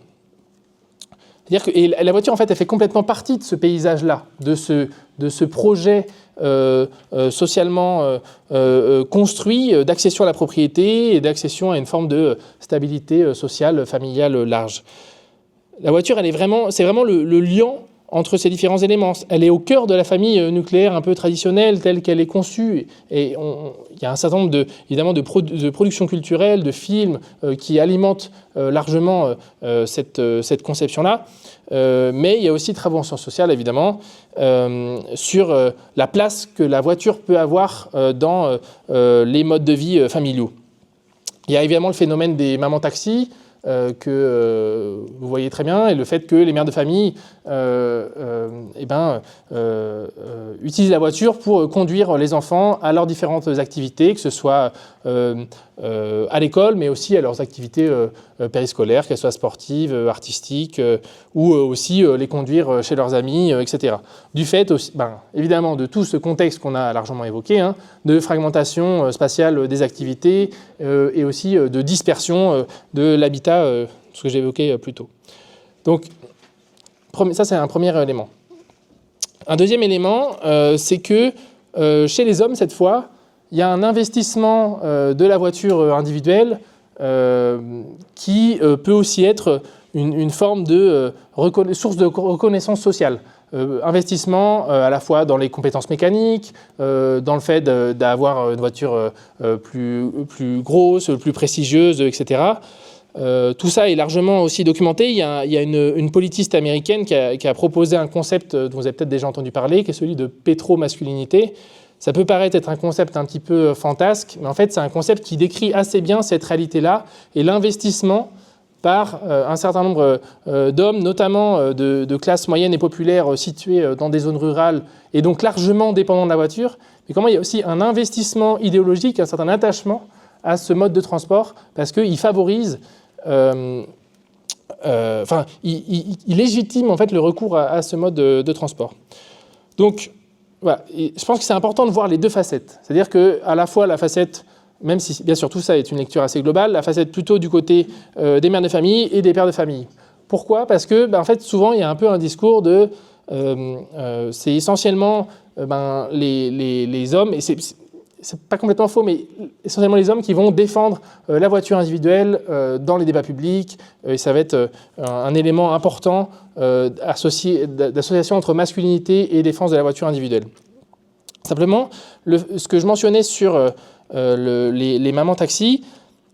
C'est-à-dire que la voiture, en fait, elle fait complètement partie de ce paysage-là, de ce projet socialement construit d'accession à la propriété et d'accession à une forme de stabilité sociale, familiale large. La voiture, c'est vraiment le liant entre ces différents éléments. Elle est au cœur de la famille nucléaire un peu traditionnelle, telle qu'elle est conçue. Et il y a un certain nombre évidemment de productions culturelles, de films qui alimentent largement cette conception-là. Mais il y a aussi des travaux en sciences sociales, évidemment, sur la place que la voiture peut avoir dans les modes de vie familiaux. Il y a évidemment le phénomène des mamans-taxis, que vous voyez très bien, et le fait que les mères de famille utilisent la voiture pour conduire les enfants à leurs différentes activités, que ce soit à l'école, mais aussi à leurs activités périscolaires, qu'elles soient sportives, artistiques, ou aussi les conduire chez leurs amis, etc. Du fait, aussi, évidemment, de tout ce contexte qu'on a largement évoqué, de fragmentation spatiale des activités et aussi de dispersion de l'habitat, ce que j'ai évoqué plus tôt. Donc, ça, c'est un premier élément. Un deuxième élément, c'est que chez les hommes, cette fois, il y a un investissement de la voiture individuelle qui peut aussi être une forme de source de reconnaissance sociale. Investissement à la fois dans les compétences mécaniques, dans le fait d'avoir une voiture plus grosse, plus prestigieuse, etc. Tout ça est largement aussi documenté. Il y a une politiste américaine qui a proposé un concept dont vous avez peut-être déjà entendu parler, qui est celui de pétromasculinité. Ça peut paraître être un concept un petit peu fantasque, mais en fait, c'est un concept qui décrit assez bien cette réalité-là et l'investissement par un certain nombre d'hommes, notamment de classes moyennes et populaires situées dans des zones rurales et donc largement dépendants de la voiture. Mais comment il y a aussi un investissement idéologique, un certain attachement à ce mode de transport parce qu'il favorise, il légitime en fait le recours à ce mode de transport. Donc, voilà, et je pense que c'est important de voir les deux facettes. C'est-à-dire qu'à la fois la facette, même si bien sûr tout ça est une lecture assez globale, la facette plutôt du côté des mères de famille et des pères de famille. Pourquoi ? Parce que en fait, souvent, il y a un peu un discours de... c'est essentiellement les hommes, et c'est pas complètement faux, mais essentiellement les hommes qui vont défendre la voiture individuelle dans les débats publics. Et ça va être un élément important d'association entre masculinité et défense de la voiture individuelle. Simplement, ce que je mentionnais sur les mamans taxi,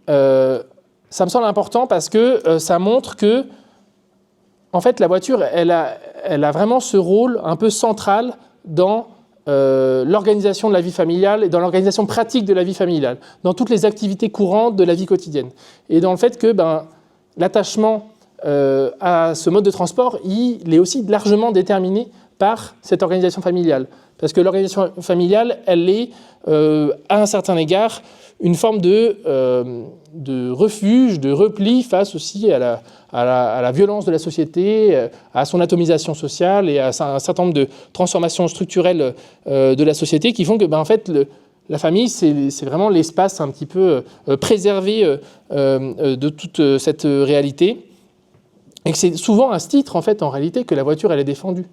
ça me semble important parce que ça montre que en fait, la voiture, elle a vraiment ce rôle un peu central dans l'organisation de la vie familiale et dans l'organisation pratique de la vie familiale, dans toutes les activités courantes de la vie quotidienne. Et dans le fait que l'attachement à ce mode de transport, il est aussi largement déterminé par cette organisation familiale. Parce que l'organisation familiale, elle est, à un certain égard, une forme de refuge, de repli face aussi à la violence de la société, à son atomisation sociale et à un certain nombre de transformations structurelles de la société qui font que, en fait, la famille, c'est vraiment l'espace un petit peu préservé de toute cette réalité. Et que c'est souvent à ce titre, en fait, en réalité, que la voiture, elle est défendue.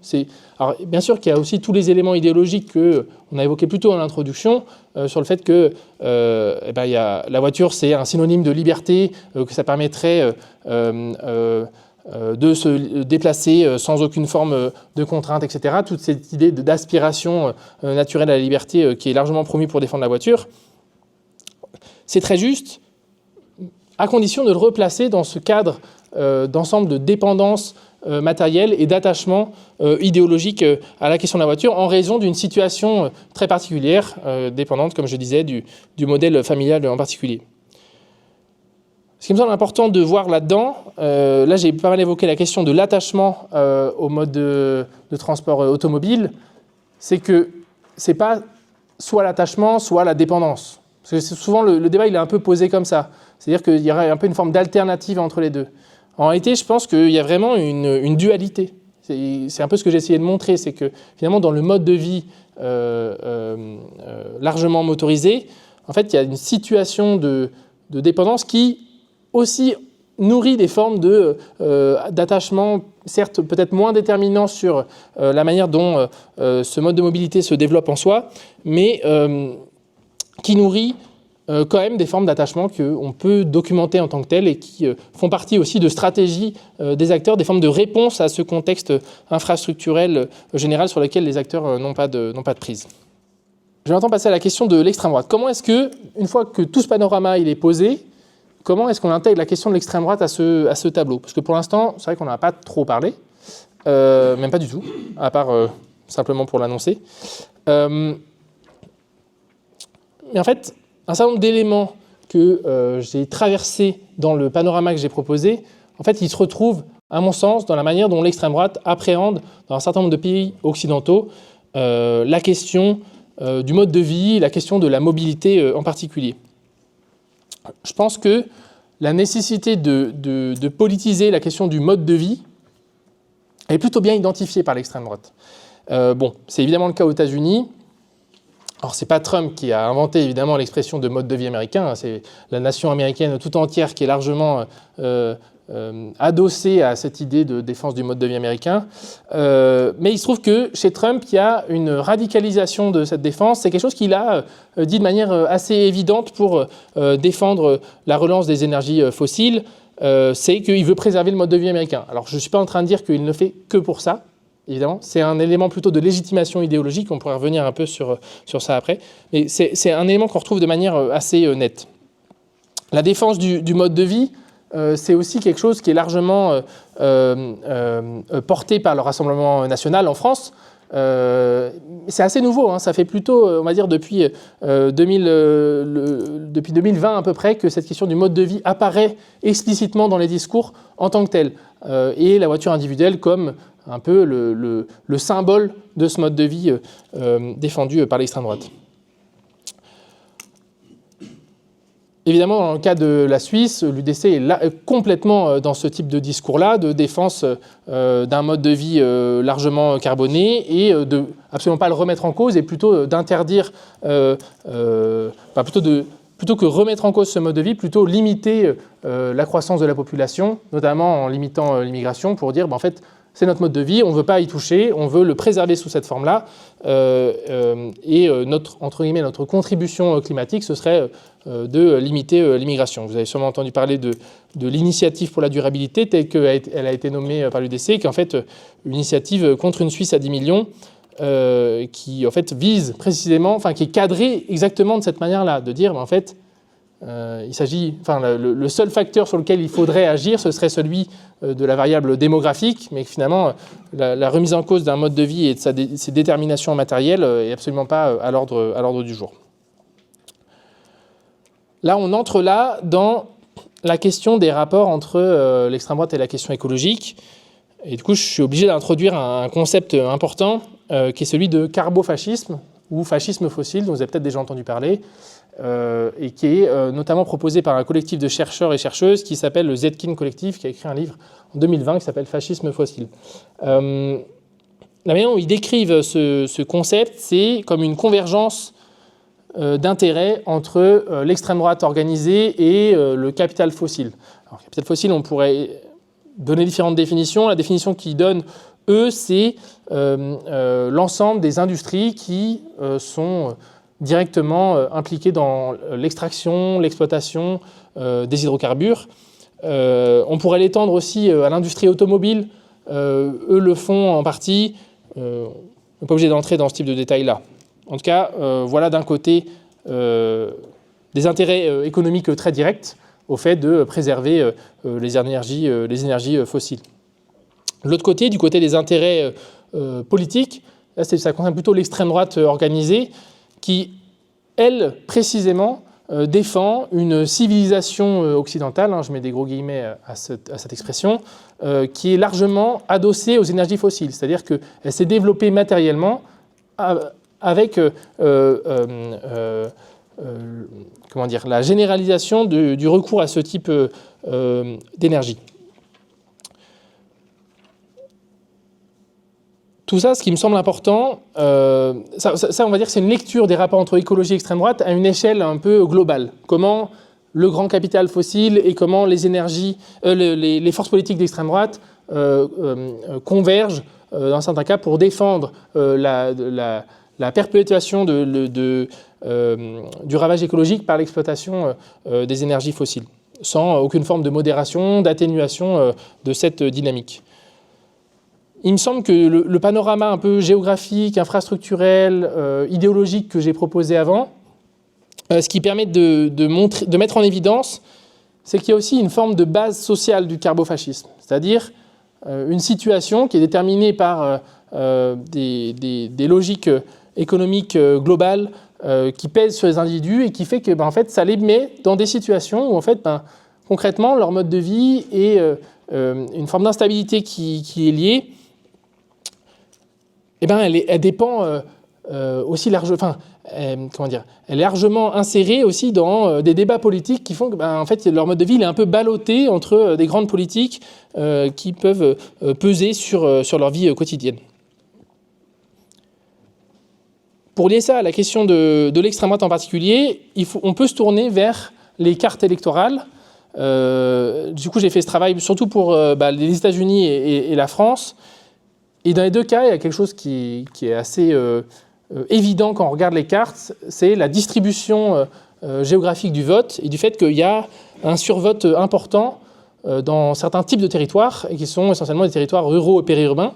Alors, bien sûr qu'il y a aussi tous les éléments idéologiques qu'on a évoqués plus tôt dans l'introduction, sur le fait que la voiture, c'est un synonyme de liberté, que ça permettrait de se déplacer sans aucune forme de contrainte, etc. Toute cette idée d'aspiration naturelle à la liberté qui est largement promue pour défendre la voiture. C'est très juste, à condition de le replacer dans ce cadre d'ensemble de dépendance matérielle et d'attachement idéologique à la question de la voiture en raison d'une situation très particulière, dépendante, comme je disais, du modèle familial en particulier. Ce qui me semble important de voir là-dedans, là j'ai pas mal évoqué la question de l'attachement au mode de transport automobile, c'est que c'est pas soit l'attachement, soit la dépendance. Parce que souvent le débat il est un peu posé comme ça, c'est-à-dire qu'il y aurait un peu une forme d'alternative entre les deux. En réalité, je pense qu'il y a vraiment une dualité. C'est un peu ce que j'ai essayé de montrer, c'est que finalement, dans le mode de vie largement motorisé, en fait, il y a une situation de dépendance qui aussi nourrit des formes d'attachement, certes peut-être moins déterminants sur la manière dont ce mode de mobilité se développe en soi, mais qui nourrit quand même des formes d'attachement qu'on peut documenter en tant que telles et qui font partie aussi de stratégies des acteurs, des formes de réponse à ce contexte infrastructurel général sur lequel les acteurs n'ont pas de prise. Je vais maintenant passer à la question de l'extrême droite. Comment est-ce que, une fois que tout ce panorama il est posé, comment est-ce qu'on intègre la question de l'extrême droite à ce tableau ? Parce que pour l'instant, c'est vrai qu'on n'en a pas trop parlé, même pas du tout, à part simplement pour l'annoncer. Mais en fait, un certain nombre d'éléments que j'ai traversés dans le panorama que j'ai proposé, en fait, ils se retrouvent, à mon sens, dans la manière dont l'extrême droite appréhende, dans un certain nombre de pays occidentaux, la question du mode de vie, la question de la mobilité en particulier. Je pense que la nécessité de politiser la question du mode de vie est plutôt bien identifiée par l'extrême droite. C'est évidemment le cas aux États-Unis. Alors, ce n'est pas Trump qui a inventé évidemment l'expression de mode de vie américain, hein, c'est la nation américaine tout entière qui est largement adossée à cette idée de défense du mode de vie américain. Mais il se trouve que chez Trump, il y a une radicalisation de cette défense. C'est quelque chose qu'il a dit de manière assez évidente pour défendre la relance des énergies fossiles. C'est qu'il veut préserver le mode de vie américain. Alors, je ne suis pas en train de dire qu'il ne fait que pour ça. Évidemment, c'est un élément plutôt de légitimation idéologique, on pourrait revenir un peu sur ça après, mais c'est un élément qu'on retrouve de manière assez nette. La défense du mode de vie, c'est aussi quelque chose qui est largement porté par le Rassemblement national en France. C'est assez nouveau, hein, ça fait plutôt, on va dire, depuis 2020 à peu près, que cette question du mode de vie apparaît explicitement dans les discours en tant que tel. Et la voiture individuelle comme un peu le symbole de ce mode de vie défendu par l'extrême droite. Évidemment, dans le cas de la Suisse, l'UDC est là, complètement dans ce type de discours-là, de défense d'un mode de vie largement carboné et de absolument pas le remettre en cause et plutôt d'interdire, plutôt que remettre en cause ce mode de vie, plutôt limiter la croissance de la population, notamment en limitant l'immigration, pour dire en fait, c'est notre mode de vie, on ne veut pas y toucher, on veut le préserver sous cette forme-là. Et notre contribution climatique, ce serait de limiter l'immigration. Vous avez sûrement entendu parler de l'initiative pour la durabilité, telle qu'elle a été nommée par l'UDC, qui est en fait une initiative contre une Suisse à 10 millions, qui en fait vise précisément, enfin qui est cadrée exactement de cette manière-là, de dire en fait, il s'agit, le seul facteur sur lequel il faudrait agir, ce serait celui de la variable démographique, mais finalement, la remise en cause d'un mode de vie et de ses déterminations matérielles n'est absolument pas à l'ordre du jour. Là, on entre dans la question des rapports entre l'extrême droite et la question écologique. Et du coup, je suis obligé d'introduire un concept important qui est celui de carbofascisme ou fascisme fossile, dont vous avez peut-être déjà entendu parler. Et qui est notamment proposé par un collectif de chercheurs et chercheuses qui s'appelle le Zetkin Collectif, qui a écrit un livre en 2020 qui s'appelle Fascisme fossile. La manière dont ils décrivent ce concept, c'est comme une convergence d'intérêts entre l'extrême droite organisée et le capital fossile. Alors, capital fossile, on pourrait donner différentes définitions. La définition qu'ils donnent, eux, c'est l'ensemble des industries qui sont directement impliqués dans l'extraction, l'exploitation des hydrocarbures. On pourrait l'étendre aussi à l'industrie automobile. Eux le font en partie. On n'est pas obligé d'entrer dans ce type de détails-là. En tout cas, voilà d'un côté des intérêts économiques très directs au fait de préserver les énergies fossiles. De l'autre côté, du côté des intérêts politiques, là, ça concerne plutôt l'extrême droite organisée, qui, elle, précisément, défend une civilisation occidentale, je mets des gros guillemets à cette expression, qui est largement adossée aux énergies fossiles. C'est-à-dire qu'elle s'est développée matériellement avec la généralisation du recours à ce type d'énergie. Tout ça, ce qui me semble important, ça on va dire que c'est une lecture des rapports entre écologie et extrême droite à une échelle un peu globale. Comment le grand capital fossile et comment les forces politiques d'extrême droite convergent dans certains cas pour défendre la perpétuation du ravage écologique par l'exploitation des énergies fossiles, sans aucune forme de modération, d'atténuation de cette dynamique. Il me semble que le panorama un peu géographique, infrastructurel, idéologique que j'ai proposé avant, ce qui permet de mettre en évidence, c'est qu'il y a aussi une forme de base sociale du carbofascisme, c'est-à-dire une situation qui est déterminée par des logiques économiques globales qui pèsent sur les individus et qui fait que en fait, ça les met dans des situations où en fait, concrètement, leur mode de vie et une forme d'instabilité qui est liée, elle dépend aussi largement, elle est largement insérée aussi dans des débats politiques qui font que en fait, leur mode de vie il est un peu ballotté entre des grandes politiques qui peuvent peser sur leur vie quotidienne. pour lier ça à la question de l'extrême droite en particulier, on peut se tourner vers les cartes électorales. Du coup, j'ai fait ce travail surtout pour les États-Unis et la France. Et dans les deux cas, il y a quelque chose qui est assez évident quand on regarde les cartes, c'est la distribution géographique du vote et du fait qu'il y a un survote important dans certains types de territoires, et qui sont essentiellement des territoires ruraux et périurbains.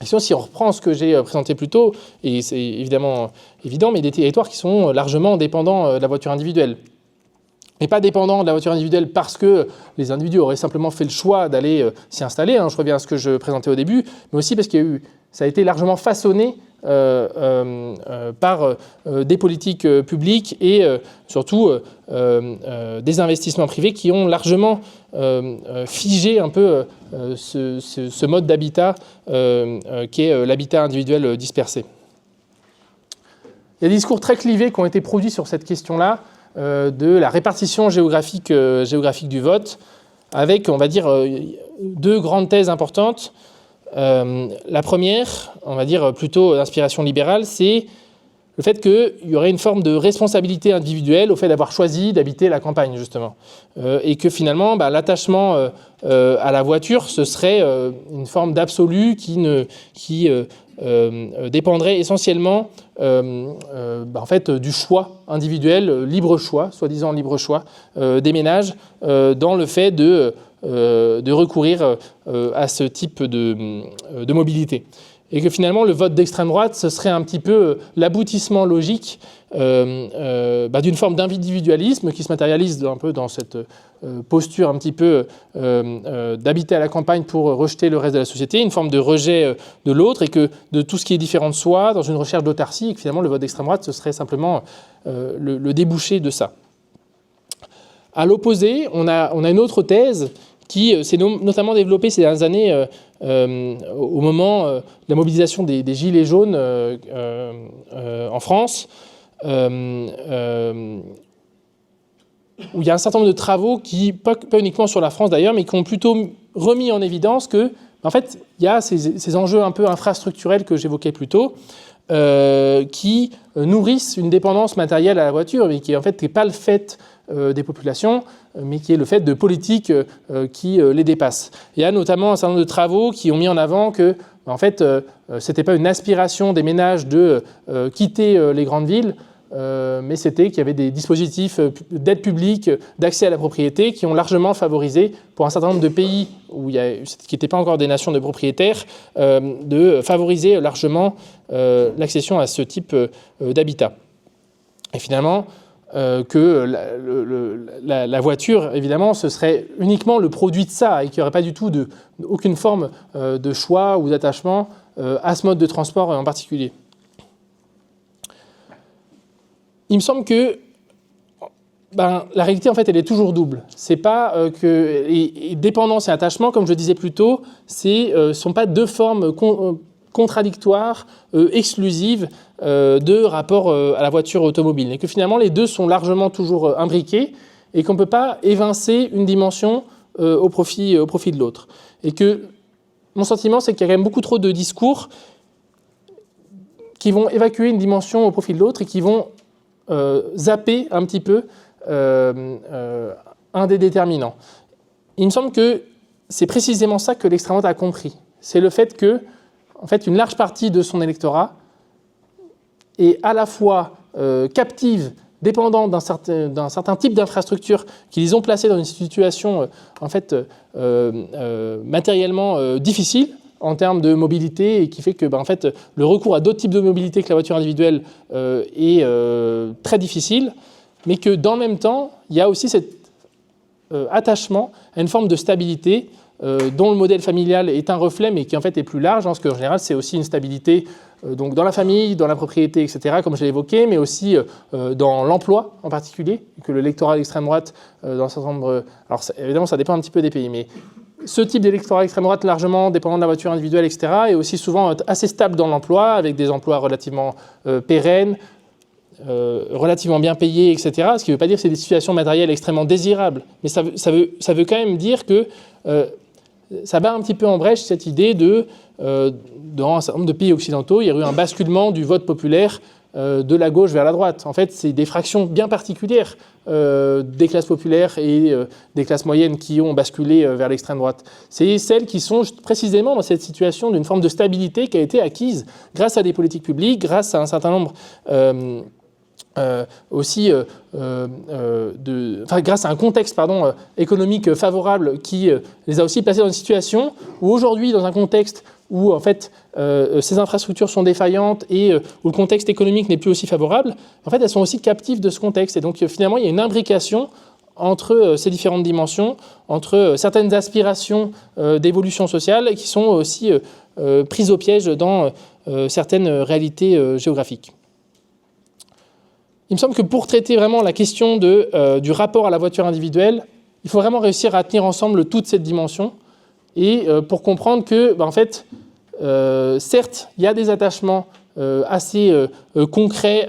Et sinon, si on reprend ce que j'ai présenté plus tôt, et c'est évidemment évident, mais des territoires qui sont largement dépendants de la voiture individuelle. Et pas dépendants de la voiture individuelle parce que les individus auraient simplement fait le choix d'aller s'y installer, je reviens à ce que je présentais au début, mais aussi parce ça a été largement façonné par des politiques publiques et surtout des investissements privés qui ont largement figé un peu ce mode d'habitat qui est l'habitat individuel dispersé. Il y a des discours très clivés qui ont été produits sur cette question-là de la répartition géographique du vote, avec, on va dire, deux grandes thèses importantes. La première, on va dire plutôt d'inspiration libérale, c'est le fait qu'il y aurait une forme de responsabilité individuelle au fait d'avoir choisi d'habiter la campagne, justement. Et que finalement, l'attachement à la voiture, ce serait une forme d'absolu qui dépendrait essentiellement en fait, du choix individuel, libre choix, soi-disant libre choix, des ménages dans le fait de recourir à ce type de mobilité. Et que finalement, le vote d'extrême droite, ce serait un petit peu l'aboutissement logique d'une forme d'individualisme qui se matérialise un peu dans cette posture un petit peu d'habiter à la campagne pour rejeter le reste de la société, une forme de rejet de l'autre, et que de tout ce qui est différent de soi, dans une recherche d'autarcie, et que finalement, le vote d'extrême droite, ce serait simplement le débouché de ça. À l'opposé, on a une autre thèse qui s'est notamment développée ces dernières années au moment de la mobilisation des Gilets jaunes en France, où il y a un certain nombre de travaux qui, pas uniquement sur la France d'ailleurs, mais qui ont plutôt remis en évidence que, en fait, il y a ces enjeux un peu infrastructurels que j'évoquais plus tôt, qui nourrissent une dépendance matérielle à la voiture, mais qui en fait n'est pas le fait des populations, mais qui est le fait de politiques qui les dépassent. Il y a notamment un certain nombre de travaux qui ont mis en avant que, en fait, c'était pas une aspiration des ménages de quitter les grandes villes, mais c'était qu'il y avait des dispositifs d'aide publique, d'accès à la propriété, qui ont largement favorisé, pour un certain nombre de pays qui n'étaient pas encore des nations de propriétaires, de favoriser largement l'accession à ce type d'habitat. Et finalement, que la voiture, évidemment, ce serait uniquement le produit de ça, et qu'il n'y aurait pas du tout aucune forme de choix ou d'attachement à ce mode de transport en particulier. Il me semble que la réalité, en fait, elle est toujours double. C'est pas que et dépendance et attachement, comme je le disais plus tôt, sont pas deux formes contradictoires, exclusives de rapport à la voiture automobile, et que finalement les deux sont largement toujours imbriqués, et qu'on ne peut pas évincer une dimension au profit de l'autre. Et que mon sentiment, c'est qu'il y a quand même beaucoup trop de discours qui vont évacuer une dimension au profit de l'autre et qui vont zapper un petit peu un des déterminants. Il me semble que c'est précisément ça que l'extrême droite a compris. C'est le fait que, en fait, une large partie de son électorat est à la fois captive, dépendante d'un certain type d'infrastructure qui les ont placés dans une situation en fait, matériellement difficile en termes de mobilité, et qui fait que en fait, le recours à d'autres types de mobilité que la voiture individuelle est très difficile, mais que dans le même temps, il y a aussi cet attachement à une forme de stabilité dont le modèle familial est un reflet, mais qui en fait est plus large, parce qu'en général, c'est aussi une stabilité donc dans la famille, dans la propriété, etc., comme je l'ai évoqué, mais aussi dans l'emploi en particulier, que le lectorat d'extrême droite, dans un certain nombre... Alors évidemment, ça dépend un petit peu des pays, mais ce type d'électorat d'extrême droite, largement dépendant de la voiture individuelle, etc., est aussi souvent assez stable dans l'emploi, avec des emplois relativement pérennes, relativement bien payés, etc. Ce qui ne veut pas dire que c'est des situations matérielles extrêmement désirables, mais ça veut quand même dire que ça bat un petit peu en brèche cette idée dans un certain nombre de pays occidentaux, il y a eu un basculement du vote populaire de la gauche vers la droite. En fait, c'est des fractions bien particulières des classes populaires et des classes moyennes qui ont basculé vers l'extrême droite. C'est celles qui sont précisément dans cette situation d'une forme de stabilité qui a été acquise grâce à des politiques publiques, grâce à un certain nombre grâce à un contexte économique favorable qui les a aussi placés dans une situation où aujourd'hui, dans un contexte où en fait ces infrastructures sont défaillantes et où le contexte économique n'est plus aussi favorable, en fait elles sont aussi captives de ce contexte. Et donc finalement il y a une imbrication entre ces différentes dimensions, entre certaines aspirations d'évolution sociale qui sont aussi prises au piège dans certaines réalités géographiques. Il me semble que pour traiter vraiment la question du rapport à la voiture individuelle, il faut vraiment réussir à tenir ensemble toute cette dimension et pour comprendre que, en fait, certes, il y a des attachements assez concrets,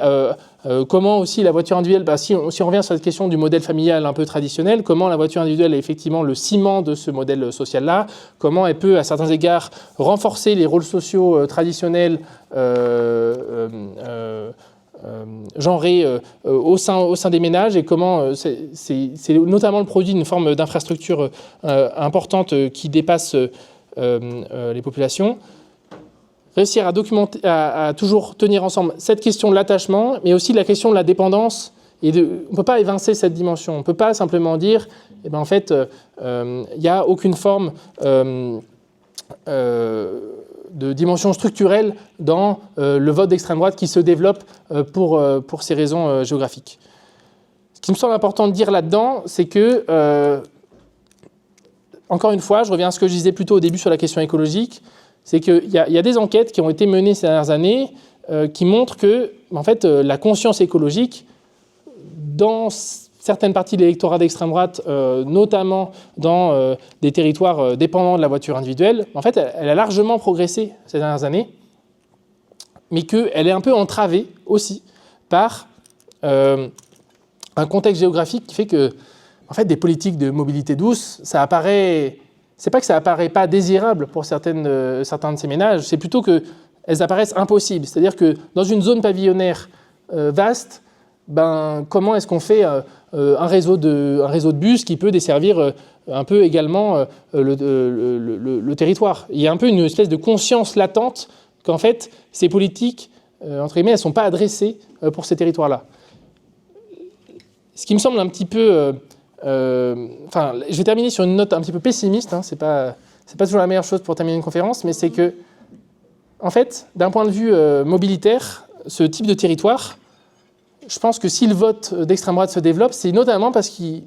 comment aussi la voiture individuelle, si on revient sur cette question du modèle familial un peu traditionnel, comment la voiture individuelle est effectivement le ciment de ce modèle social-là, comment elle peut, à certains égards, renforcer les rôles sociaux traditionnels genrés au sein des ménages et comment c'est notamment le produit d'une forme d'infrastructure importante qui dépasse les populations. Réussir à documenter, à toujours tenir ensemble cette question de l'attachement, mais aussi la question de la dépendance. On ne peut pas évincer cette dimension. On ne peut pas simplement dire, en fait, il n'y a aucune forme de dimension structurelle dans le vote d'extrême droite qui se développe pour ces raisons géographiques. Ce qui me semble important de dire là-dedans, c'est que, encore une fois, je reviens à ce que je disais plus tôt au début sur la question écologique, c'est qu'il y a des enquêtes qui ont été menées ces dernières années qui montrent que, en fait, la conscience écologique, dans certaines parties de l'électorat d'extrême droite, notamment dans des territoires dépendants de la voiture individuelle, en fait, elle a largement progressé ces dernières années, mais qu'elle est un peu entravée aussi par un contexte géographique qui fait que, en fait, des politiques de mobilité douce, ça apparaît. C'est pas que ça apparaît pas désirable pour certains de ces ménages, c'est plutôt qu'elles apparaissent impossibles. C'est-à-dire que dans une zone pavillonnaire vaste, comment est-ce qu'on fait un réseau de bus qui peut desservir un peu également le territoire. Il y a un peu une espèce de conscience latente qu'en fait, ces politiques, entre guillemets, elles ne sont pas adressées pour ces territoires-là. Ce qui me semble un petit peu... je vais terminer sur une note un petit peu pessimiste, c'est pas toujours la meilleure chose pour terminer une conférence, mais c'est que, en fait, d'un point de vue mobilitaire, ce type de territoire, je pense que si le vote d'extrême droite se développe, c'est notamment parce qu'il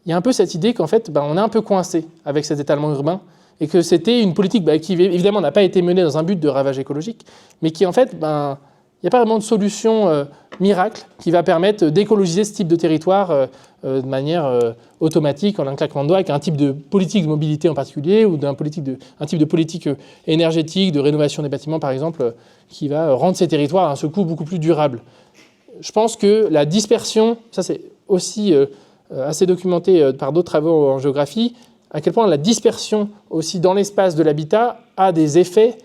y a un peu cette idée qu'en fait, on est un peu coincé avec cet étalement urbain et que c'était une politique qui, évidemment, n'a pas été menée dans un but de ravage écologique, mais qui, en fait, il n'y a pas vraiment de solution miracle qui va permettre d'écologiser ce type de territoire de manière automatique, en un claquement de doigts, avec un type de politique de mobilité en particulier, ou un type de politique énergétique, de rénovation des bâtiments, par exemple, qui va rendre ces territoires à un seul coup beaucoup plus durables. Je pense que la dispersion, ça c'est aussi assez documenté par d'autres travaux en géographie, à quel point la dispersion aussi dans l'espace de l'habitat a des effets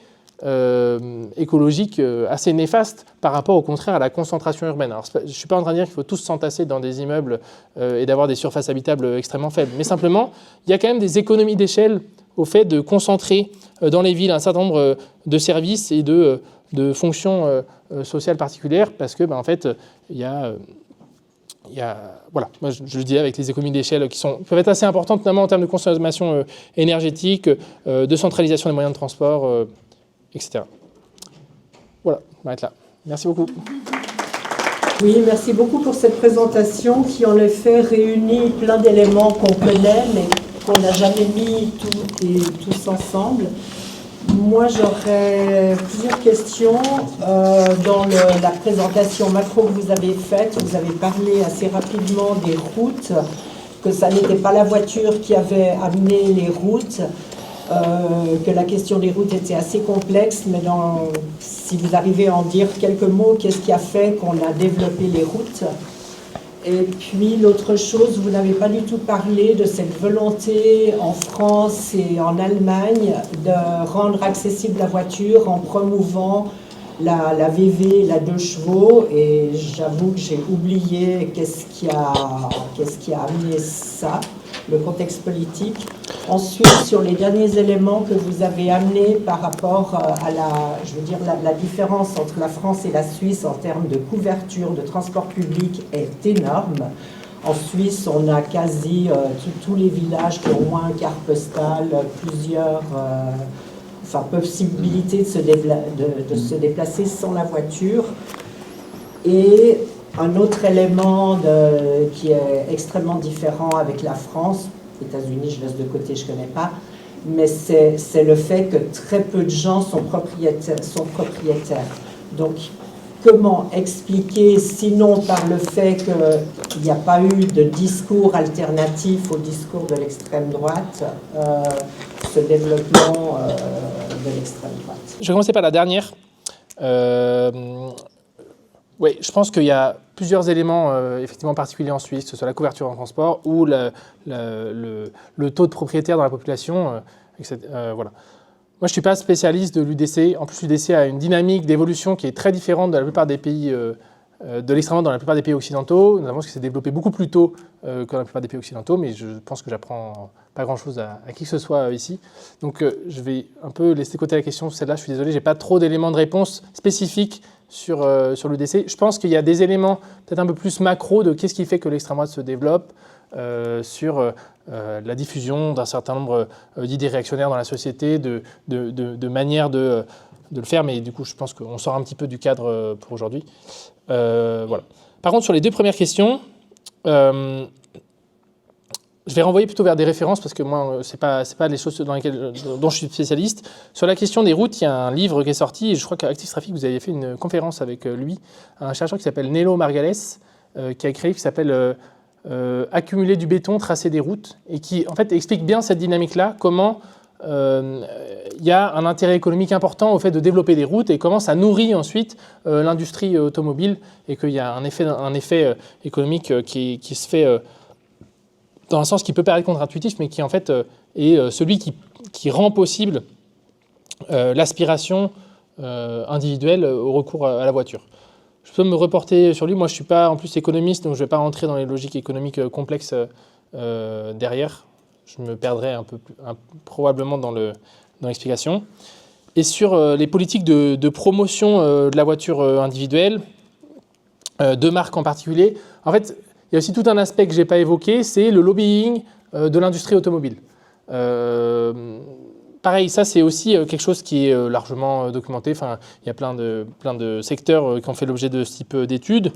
écologiques assez néfastes par rapport au contraire à la concentration urbaine. Alors, je ne suis pas en train de dire qu'il faut tous s'entasser dans des immeubles et d'avoir des surfaces habitables extrêmement faibles, mais simplement, il y a quand même des économies d'échelle au fait de concentrer dans les villes un certain nombre de services et de fonctions sociales particulières, parce que, en fait, il y a voilà, moi je le dis avec les économies d'échelle qui peuvent être assez importantes, notamment en termes de consommation énergétique, de centralisation des moyens de transport, etc. Voilà, on va être là. Merci beaucoup. Oui, merci beaucoup pour cette présentation qui, en effet, réunit plein d'éléments qu'on connaît, mais qu'on n'a jamais mis tous ensemble. Moi, j'aurais plusieurs questions. Dans la présentation macro que vous avez faite, vous avez parlé assez rapidement des routes, que ça n'était pas la voiture qui avait amené les routes, que la question des routes était assez complexe, mais si vous arrivez à en dire quelques mots, qu'est-ce qui a fait qu'on a développé les routes? Et puis l'autre chose, vous n'avez pas du tout parlé de cette volonté en France et en Allemagne de rendre accessible la voiture en promouvant la VV, la 2 chevaux, et j'avoue que j'ai oublié qu'est-ce qui a amené ça, le contexte politique. Ensuite, sur les derniers éléments que vous avez amenés par rapport à la différence entre la France et la Suisse en termes de couverture de transport public est énorme. En Suisse, on a quasi tous les villages qui ont au moins un quart postal, plusieurs possibilité de se déplacer sans la voiture. Et un autre élément qui est extrêmement différent avec la France, les États-Unis je laisse de côté, je ne connais pas, mais c'est le fait que très peu de gens sont propriétaires. Donc, comment expliquer, sinon par le fait qu'il n'y a pas eu de discours alternatif au discours de l'extrême droite, ce développement de l'extrême droite. Je vais commencer par la dernière. Oui, je pense qu'il y a plusieurs éléments effectivement particuliers en Suisse, que ce soit la couverture en transport ou le taux de propriétaires dans la population. Voilà. Moi, je ne suis pas spécialiste de l'UDC. En plus, l'UDC a une dynamique d'évolution qui est très différente de la plupart des pays, de l'extrême droite dans la plupart des pays occidentaux, notamment parce que c'est développé beaucoup plus tôt que dans la plupart des pays occidentaux, mais je pense que j'apprends pas grand-chose à qui que ce soit ici. Donc, je vais un peu laisser de côté la question, celle-là, je suis désolé, je n'ai pas trop d'éléments de réponse spécifiques sur l'UDC. Je pense qu'il y a des éléments peut-être un peu plus macro de qu'est-ce qui fait que l'extrême droite se développe, sur la diffusion d'un certain nombre d'idées réactionnaires dans la société, de manières de le faire, mais du coup, je pense qu'on sort un petit peu du cadre pour aujourd'hui. Voilà. Par contre, sur les deux premières questions, je vais renvoyer plutôt vers des références parce que moi, c'est pas les choses dont je suis spécialiste. Sur la question des routes, il y a un livre qui est sorti et je crois qu'à Active Traffic, vous avez fait une conférence avec lui, un chercheur qui s'appelle Nello Margales, qui a écrit, qui s'appelle Accumuler du béton, tracer des routes, et qui en fait explique bien cette dynamique-là, comment il y a un intérêt économique important au fait de développer des routes et comment ça nourrit ensuite l'industrie automobile et qu'il y a un effet économique qui se fait dans un sens qui peut paraître contre-intuitif, mais qui en fait est celui qui rend possible l'aspiration individuelle au recours à la voiture. Je peux me reporter sur lui. Moi, je ne suis pas en plus économiste, donc je ne vais pas rentrer dans les logiques économiques complexes derrière. Je me perdrai un peu plus, probablement dans l'explication. Et sur les politiques de promotion de la voiture individuelle, de marques en particulier, en fait, il y a aussi tout un aspect que je n'ai pas évoqué, c'est le lobbying de l'industrie automobile. Pareil, ça c'est aussi quelque chose qui est largement documenté. Enfin, il y a plein de secteurs qui ont fait l'objet de ce type d'études.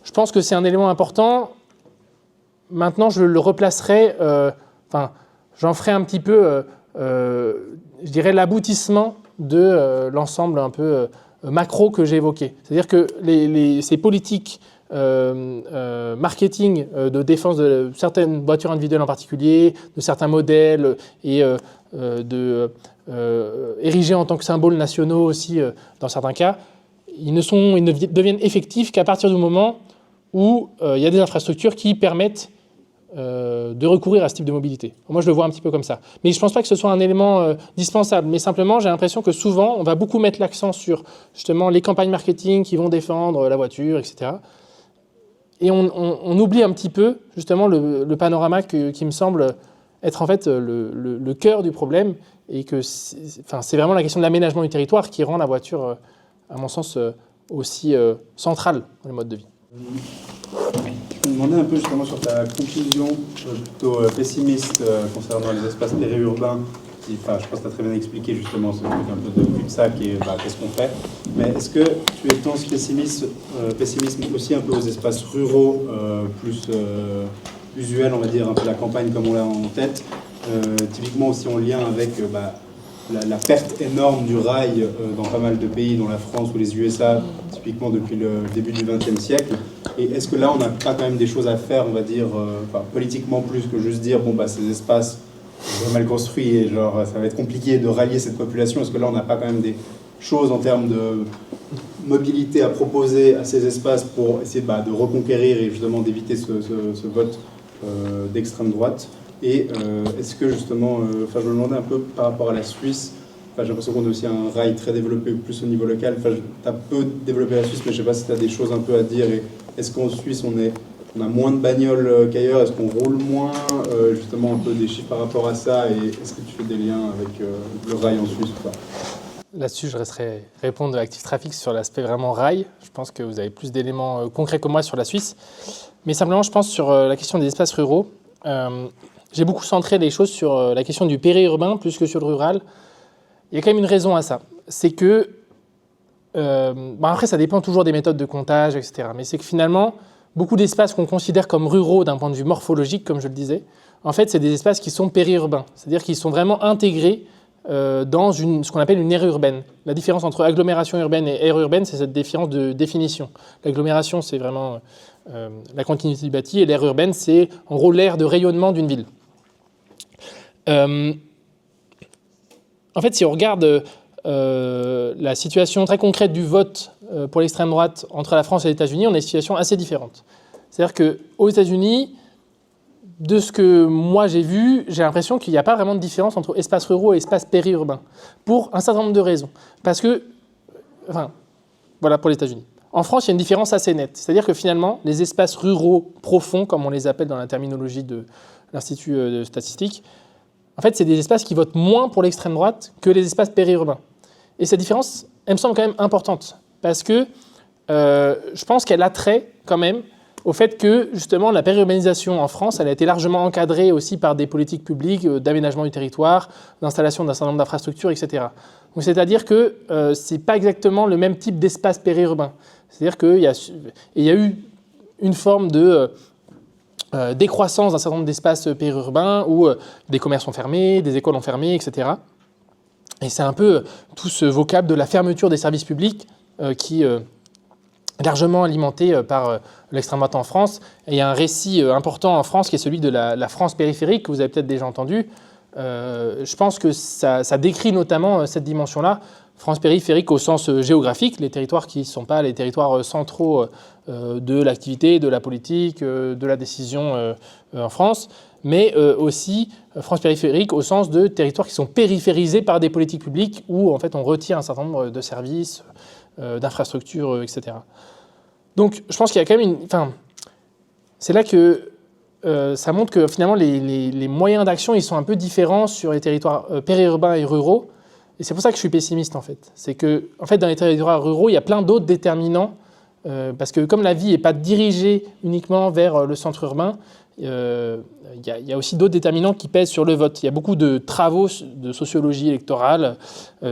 Je pense que c'est un élément important. Maintenant, je le replacerai, j'en ferai un petit peu, je dirais, l'aboutissement de l'ensemble un peu macro que j'ai évoqué. C'est-à-dire que ces politiques marketing de défense de certaines voitures individuelles en particulier, de certains modèles et érigés en tant que symboles nationaux aussi dans certains cas, ils ne deviennent effectifs qu'à partir du moment où il y a des infrastructures qui permettent de recourir à ce type de mobilité. Moi, je le vois un petit peu comme ça. Mais je ne pense pas que ce soit un élément dispensable. Mais simplement, j'ai l'impression que souvent, on va beaucoup mettre l'accent sur justement les campagnes marketing qui vont défendre la voiture, etc. Et on oublie un petit peu justement le panorama qui me semble être en fait le cœur du problème et que c'est vraiment la question de l'aménagement du territoire qui rend la voiture, à mon sens, aussi centrale dans le mode de vie. Je me demandais un peu justement sur ta conclusion plutôt pessimiste concernant les espaces périurbains. Je pense que tu as très bien expliqué justement ce truc un peu de cul-de-sac et qu'est-ce qu'on fait. Mais est-ce que tu étends ce pessimisme aussi un peu aux espaces ruraux, plus usuels, on va dire, un peu la campagne comme on l'a en tête, typiquement aussi en lien avec la perte énorme du rail dans pas mal de pays, dont la France ou les USA, typiquement depuis le début du XXe siècle. Et est-ce que là, on n'a pas quand même des choses à faire, on va dire, politiquement plus que juste dire, ces espaces sont mal construits et ça va être compliqué de rallier cette population. Est-ce que là, on n'a pas quand même des choses en termes mobilité à proposer à ces espaces pour essayer de reconquérir et justement d'éviter ce vote d'extrême droite? Et est-ce que justement, je me demandais un peu par rapport à la Suisse, j'ai l'impression qu'on a aussi un rail très développé plus au niveau local. Tu as peu développé la Suisse, mais je ne sais pas si tu as des choses un peu à dire. Est-ce qu'en Suisse, on a moins de bagnoles qu'ailleurs? Est-ce qu'on roule moins? Justement, un peu des chiffres par rapport à ça. Et est-ce que tu fais des liens avec le rail en Suisse ou pas? Là-dessus, je resterai répondre de Active Traffic sur l'aspect vraiment rail. Je pense que vous avez plus d'éléments concrets que moi sur la Suisse. Mais simplement, je pense sur la question des espaces ruraux. J'ai beaucoup centré les choses sur la question du périurbain plus que sur le rural. Il y a quand même une raison à ça. C'est que, après, ça dépend toujours des méthodes de comptage, etc. Mais c'est que finalement, beaucoup d'espaces qu'on considère comme ruraux d'un point de vue morphologique, comme je le disais, en fait, c'est des espaces qui sont périurbains. C'est-à-dire qu'ils sont vraiment intégrés dans ce qu'on appelle une aire urbaine. La différence entre agglomération urbaine et aire urbaine, c'est cette différence de définition. L'agglomération, c'est vraiment la continuité du bâti, et l'aire urbaine, c'est en gros l'aire de rayonnement d'une ville. En fait, si on regarde la situation très concrète du vote pour l'extrême droite entre la France et les États-Unis, on a une situation assez différente. C'est-à-dire qu'aux États-Unis, de ce que moi j'ai vu, j'ai l'impression qu'il n'y a pas vraiment de différence entre espaces ruraux et espaces périurbains, pour un certain nombre de raisons. Parce que, voilà pour les États-Unis. En France, il y a une différence assez nette. C'est-à-dire que finalement, les espaces ruraux profonds, comme on les appelle dans la terminologie de l'Institut de statistique, en fait, c'est des espaces qui votent moins pour l'extrême droite que les espaces périurbains. Et cette différence, elle me semble quand même importante, parce que je pense qu'elle a trait quand même au fait que, justement, la périurbanisation en France, elle a été largement encadrée aussi par des politiques publiques d'aménagement du territoire, d'installation d'un certain nombre d'infrastructures, etc. Donc, c'est-à-dire que ce n'est pas exactement le même type d'espace périurbain. C'est-à-dire qu'il y a eu une forme de décroissance d'un certain nombre d'espaces périurbains où des commerces ont fermé, des écoles ont fermé, etc. Et c'est un peu tout ce vocable de la fermeture des services publics qui est largement alimenté par l'extrême droite en France. Et il y a un récit important en France qui est celui de la France périphérique, que vous avez peut-être déjà entendu. Je pense que ça décrit notamment cette dimension-là. France périphérique au sens géographique, les territoires qui ne sont pas les territoires centraux de l'activité, de la politique, de la décision en France, mais aussi France périphérique au sens de territoires qui sont périphérisés par des politiques publiques où en fait on retire un certain nombre de services, d'infrastructures, etc. Donc je pense qu'il y a quand même c'est là que ça montre que finalement les moyens d'action ils sont un peu différents sur les territoires périurbains et ruraux. Et c'est pour ça que je suis pessimiste en fait. C'est que en fait, dans les territoires ruraux, il y a plein d'autres déterminants. Parce que comme la vie n'est pas dirigée uniquement vers le centre urbain, il y a aussi d'autres déterminants qui pèsent sur le vote. Il y a beaucoup de travaux de sociologie électorale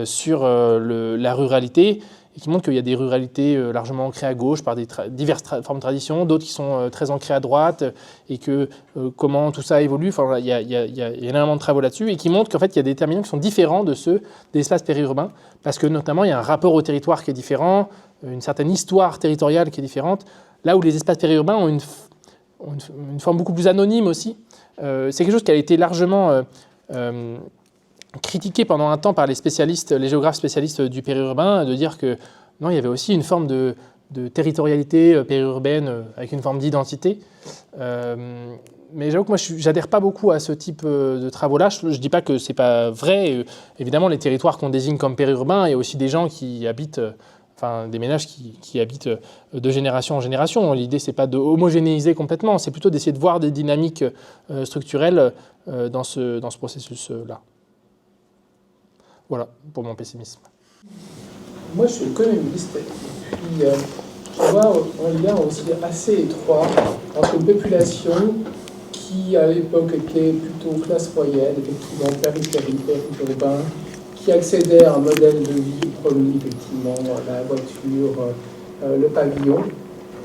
sur la ruralité et qui montrent qu'il y a des ruralités largement ancrées à gauche par des diverses formes de traditions, d'autres qui sont très ancrées à droite et que comment tout ça évolue. Enfin, il y a énormément de travaux là-dessus et qui montrent qu'en fait, il y a des déterminants qui sont différents de ceux des espaces périurbains parce que notamment, il y a un rapport au territoire qui est différent, une certaine histoire territoriale qui est différente, là où les espaces périurbains ont une forme beaucoup plus anonyme aussi. C'est quelque chose qui a été largement critiqué pendant un temps par les géographes spécialistes du périurbain, de dire que non, il y avait aussi une forme de territorialité périurbaine avec une forme d'identité. Mais j'avoue que moi, j'adhère pas beaucoup à ce type de travaux-là. Je ne dis pas que c'est pas vrai. Évidemment, les territoires qu'on désigne comme périurbains, il y a aussi des gens qui habitent, des ménages qui habitent de génération en génération. L'idée, c'est pas de homogénéiser complètement, c'est plutôt d'essayer de voir des dynamiques structurelles dans ce processus-là. Voilà pour mon pessimisme. Moi, je suis économiste et puis je vois un lien aussi assez étroit entre une population qui, à l'époque, était plutôt classe moyenne, effectivement, périphérie, périurbain, qui accédait à un modèle de vie promis, effectivement, la voiture, le pavillon,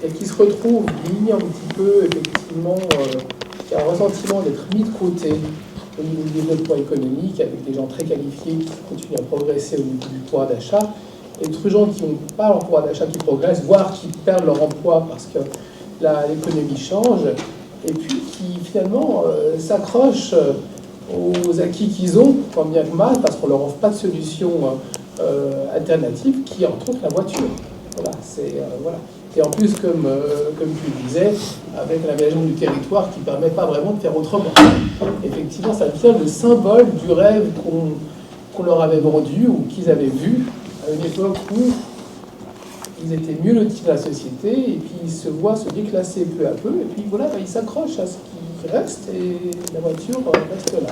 et qui se retrouve mis un petit peu, effectivement, qui a un ressentiment d'être mis de côté au niveau du développement économique, avec des gens très qualifiés qui continuent à progresser au niveau du pouvoir d'achat, et d'autres gens qui n'ont pas leur pouvoir d'achat qui progressent, voire qui perdent leur emploi parce que l'économie change, et puis qui finalement s'accrochent aux acquis qu'ils ont, tant bien que mal, parce qu'on ne leur offre pas de solution alternative, qui est entre autres la voiture. Voilà. Et en plus, comme tu le disais, avec l'aménagement du territoire qui ne permet pas vraiment de faire autrement. Effectivement, ça devient le symbole du rêve qu'on leur avait vendu ou qu'ils avaient vu à une époque où ils étaient mieux lotis de la société et puis ils se voient se déclasser peu à peu et puis voilà, ils s'accrochent à ce qui reste et la voiture reste là.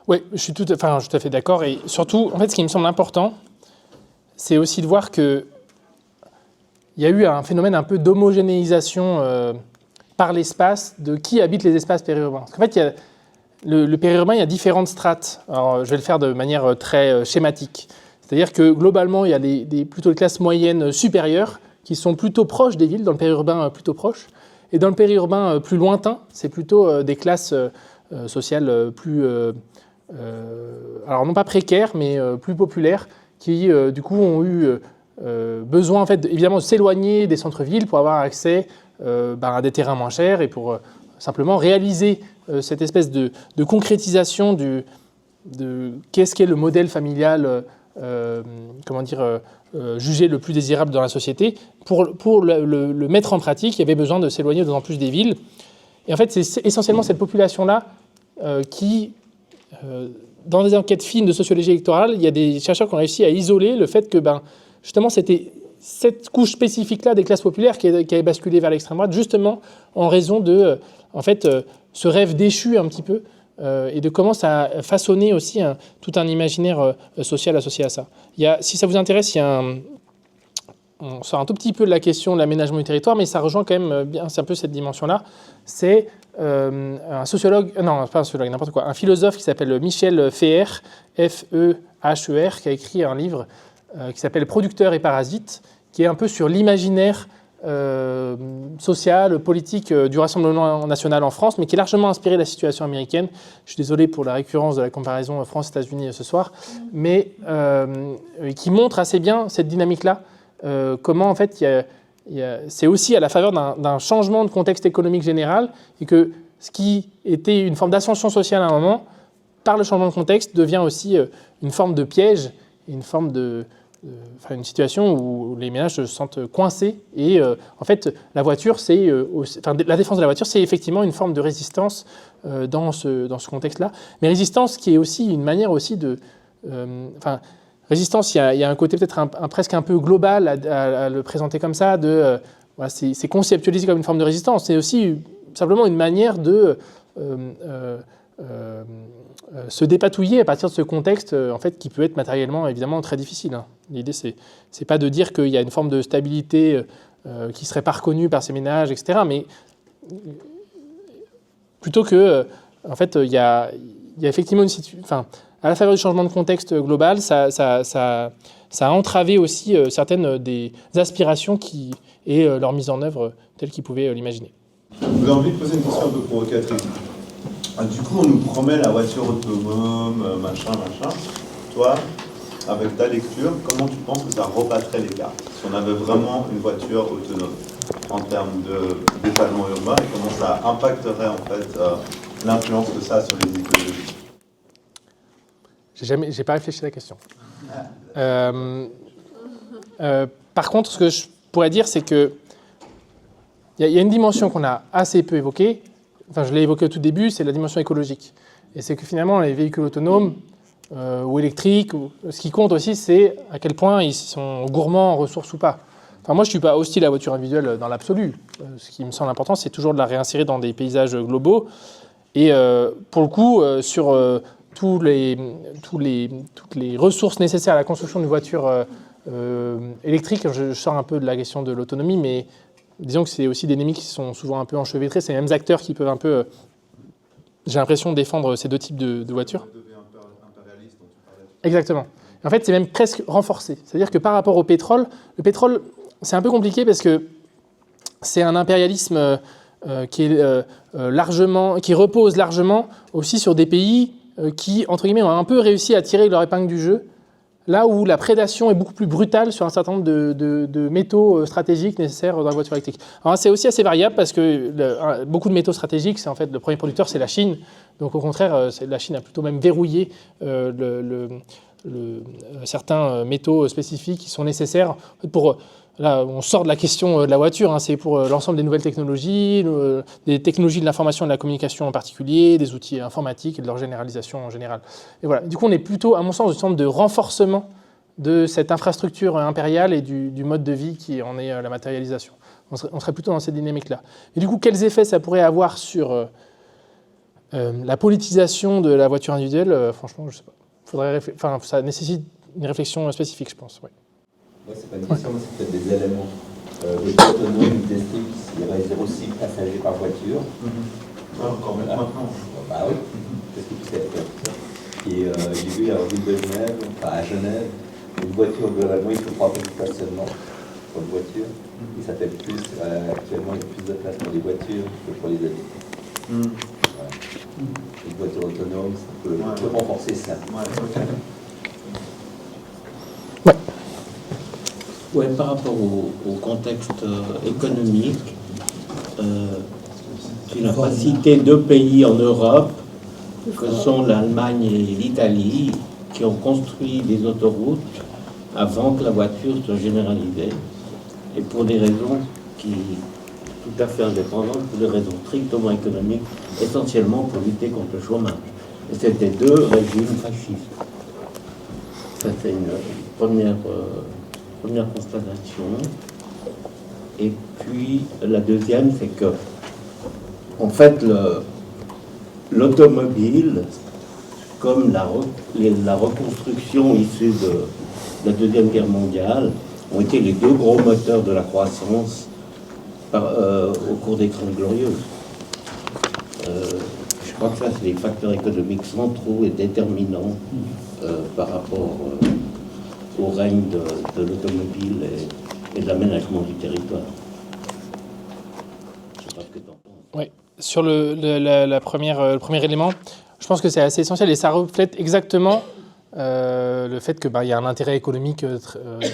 Oui, je suis tout à fait d'accord. Et surtout, en fait, ce qui me semble important, c'est aussi de voir qu'il y a eu un phénomène un peu d'homogénéisation par l'espace de qui habite les espaces périurbains. Parce qu'en fait, il y a le périurbain, il y a différentes strates. Alors, je vais le faire de manière très schématique. C'est-à-dire que globalement, il y a plutôt les classes moyennes supérieures qui sont plutôt proches des villes, dans le périurbain plutôt proche. Et dans le périurbain plus lointain, c'est plutôt des classes sociales plus, alors non pas précaires, mais plus populaires, qui du coup ont eu besoin en fait, évidemment de s'éloigner des centres-villes pour avoir accès à des terrains moins chers et pour simplement réaliser cette espèce de concrétisation de qu'est-ce qu'est le modèle familial jugé le plus désirable dans la société. Pour le mettre en pratique, il y avait besoin de s'éloigner d'autant plus des villes. Et en fait, c'est essentiellement cette population-là qui, dans des enquêtes fines de sociologie électorale, il y a des chercheurs qui ont réussi à isoler le fait que, justement, c'était cette couche spécifique-là des classes populaires qui avait basculé vers l'extrême droite, justement en raison de, ce rêve déchu un petit peu, et de comment ça a façonné aussi tout un imaginaire social associé à ça. Si ça vous intéresse, on sort un tout petit peu de la question de l'aménagement du territoire, mais ça rejoint quand même bien, c'est un peu cette dimension-là. C'est un sociologue, non, pas un sociologue, n'importe quoi, un philosophe qui s'appelle Michel Feher, F-E-H-E-R, qui a écrit un livre qui s'appelle Producteurs et parasites, qui est un peu sur l'imaginaire social, politique du Rassemblement national en France, mais qui est largement inspiré de la situation américaine. Je suis désolé pour la récurrence de la comparaison France-États-Unis ce soir, mais qui montre assez bien cette dynamique-là, comment en fait c'est aussi à la faveur d'un changement de contexte économique général, et que ce qui était une forme d'ascension sociale à un moment, par le changement de contexte, devient aussi une forme de piège, une forme une situation où les ménages se sentent coincés. Et en fait, la voiture, la défense de la voiture, c'est effectivement une forme de résistance dans ce contexte-là. Mais résistance qui est aussi une manière aussi de... résistance, il y a un côté peut-être presque un peu global à le présenter comme ça, c'est conceptualisé comme une forme de résistance. C'est aussi simplement une manière de se dépatouiller à partir de ce contexte en fait, qui peut être matériellement évidemment très difficile. L'idée, c'est pas de dire qu'il y a une forme de stabilité qui serait pas reconnue par ces ménages, etc. Mais plutôt que, en fait, il y a effectivement une situation... à la faveur du changement de contexte global, ça a entravé aussi certaines des aspirations et leur mise en œuvre telles qu'ils pouvaient l'imaginer. J'ai envie de poser une question un peu provocatrice. Du coup, on nous promet la voiture autonome, machin. Toi, avec ta lecture, comment tu penses que ça rebattrait les cartes si on avait vraiment une voiture autonome en termes d'étalement urbain, et comment ça impacterait en fait l'influence de ça sur les écologies? J'ai pas réfléchi à la question. Par contre, ce que je pourrais dire, c'est que il y a une dimension qu'on a assez peu évoquée. Je l'ai évoqué au tout début, c'est la dimension écologique. Et c'est que finalement, les véhicules autonomes ou électriques, ce qui compte aussi, c'est à quel point ils sont gourmands en ressources ou pas. Moi, je ne suis pas hostile à la voiture individuelle dans l'absolu. Ce qui me semble important, c'est toujours de la réinsérer dans des paysages globaux. Et pour le coup, sur toutes les ressources nécessaires à la construction d'une voiture électrique, je sors un peu de la question de l'autonomie, mais disons que c'est aussi des ennemis qui sont souvent un peu enchevêtrés. C'est les mêmes acteurs qui peuvent un peu, j'ai l'impression, défendre ces deux types de voitures. Exactement. En fait, c'est même presque renforcé. C'est-à-dire que par rapport au pétrole, le pétrole, c'est un peu compliqué parce que c'est un impérialisme qui repose largement aussi sur des pays qui, entre guillemets, ont un peu réussi à tirer leur épingle du jeu, là où la prédation est beaucoup plus brutale sur un certain nombre de métaux stratégiques nécessaires dans la voiture électrique. Alors, c'est aussi assez variable parce que beaucoup de métaux stratégiques, c'est en fait le premier producteur, c'est la Chine. Donc au contraire, la Chine a plutôt même verrouillé certains métaux spécifiques qui sont nécessaires pour... Là, on sort de la question de la voiture, hein, c'est pour l'ensemble des nouvelles technologies, des technologies de l'information et de la communication en particulier, des outils informatiques et de leur généralisation en général. Et voilà. Du coup, on est plutôt, à mon sens, au centre de renforcement de cette infrastructure impériale et du mode de vie qui en est la matérialisation. On serait plutôt dans cette dynamique-là. Et du coup, quels effets ça pourrait avoir sur la politisation de la voiture individuelle, franchement, je ne sais pas. Ça nécessite une réflexion spécifique, je pense. Ouais. Moi, c'est pas une question, mais c'est peut-être des éléments. Le taux autonome, il estime qu'il y aurait 0,6 passagers par voiture. Encore maintenant. Bah oui, qu'est-ce que tu sais faire ça? Et j'ai vu à la ville de Genève, enfin à Genève, une voiture globalement, il faut 3 000 stationnements pour une voiture. Et ça fait plus, actuellement, il y a plus de place pour les voitures que pour les habitants. Voilà. Une voiture autonome, ça peut renforcer ça. Ouais, par rapport au contexte économique, tu n'as pas cité 2 pays en Europe, que sont l'Allemagne et l'Italie, qui ont construit des autoroutes avant que la voiture soit généralisée, et pour des raisons qui tout à fait indépendantes, pour des raisons strictement économiques, essentiellement pour lutter contre le chômage. Et c'était 2 régimes fascistes. Ça, c'est une première constatation. Et puis la deuxième, c'est que en fait l'automobile, comme la reconstruction issue de la Deuxième Guerre mondiale, ont été les 2 gros moteurs de la croissance au cours des Trente Glorieuses. Je crois que ça, c'est les facteurs économiques centraux et déterminants par rapport au règne de l'automobile et de l'aménagement du territoire. Je sais pas ce que tu en penses. Oui, sur le premier élément, je pense que c'est assez essentiel et ça reflète exactement le fait qu'il y a un intérêt économique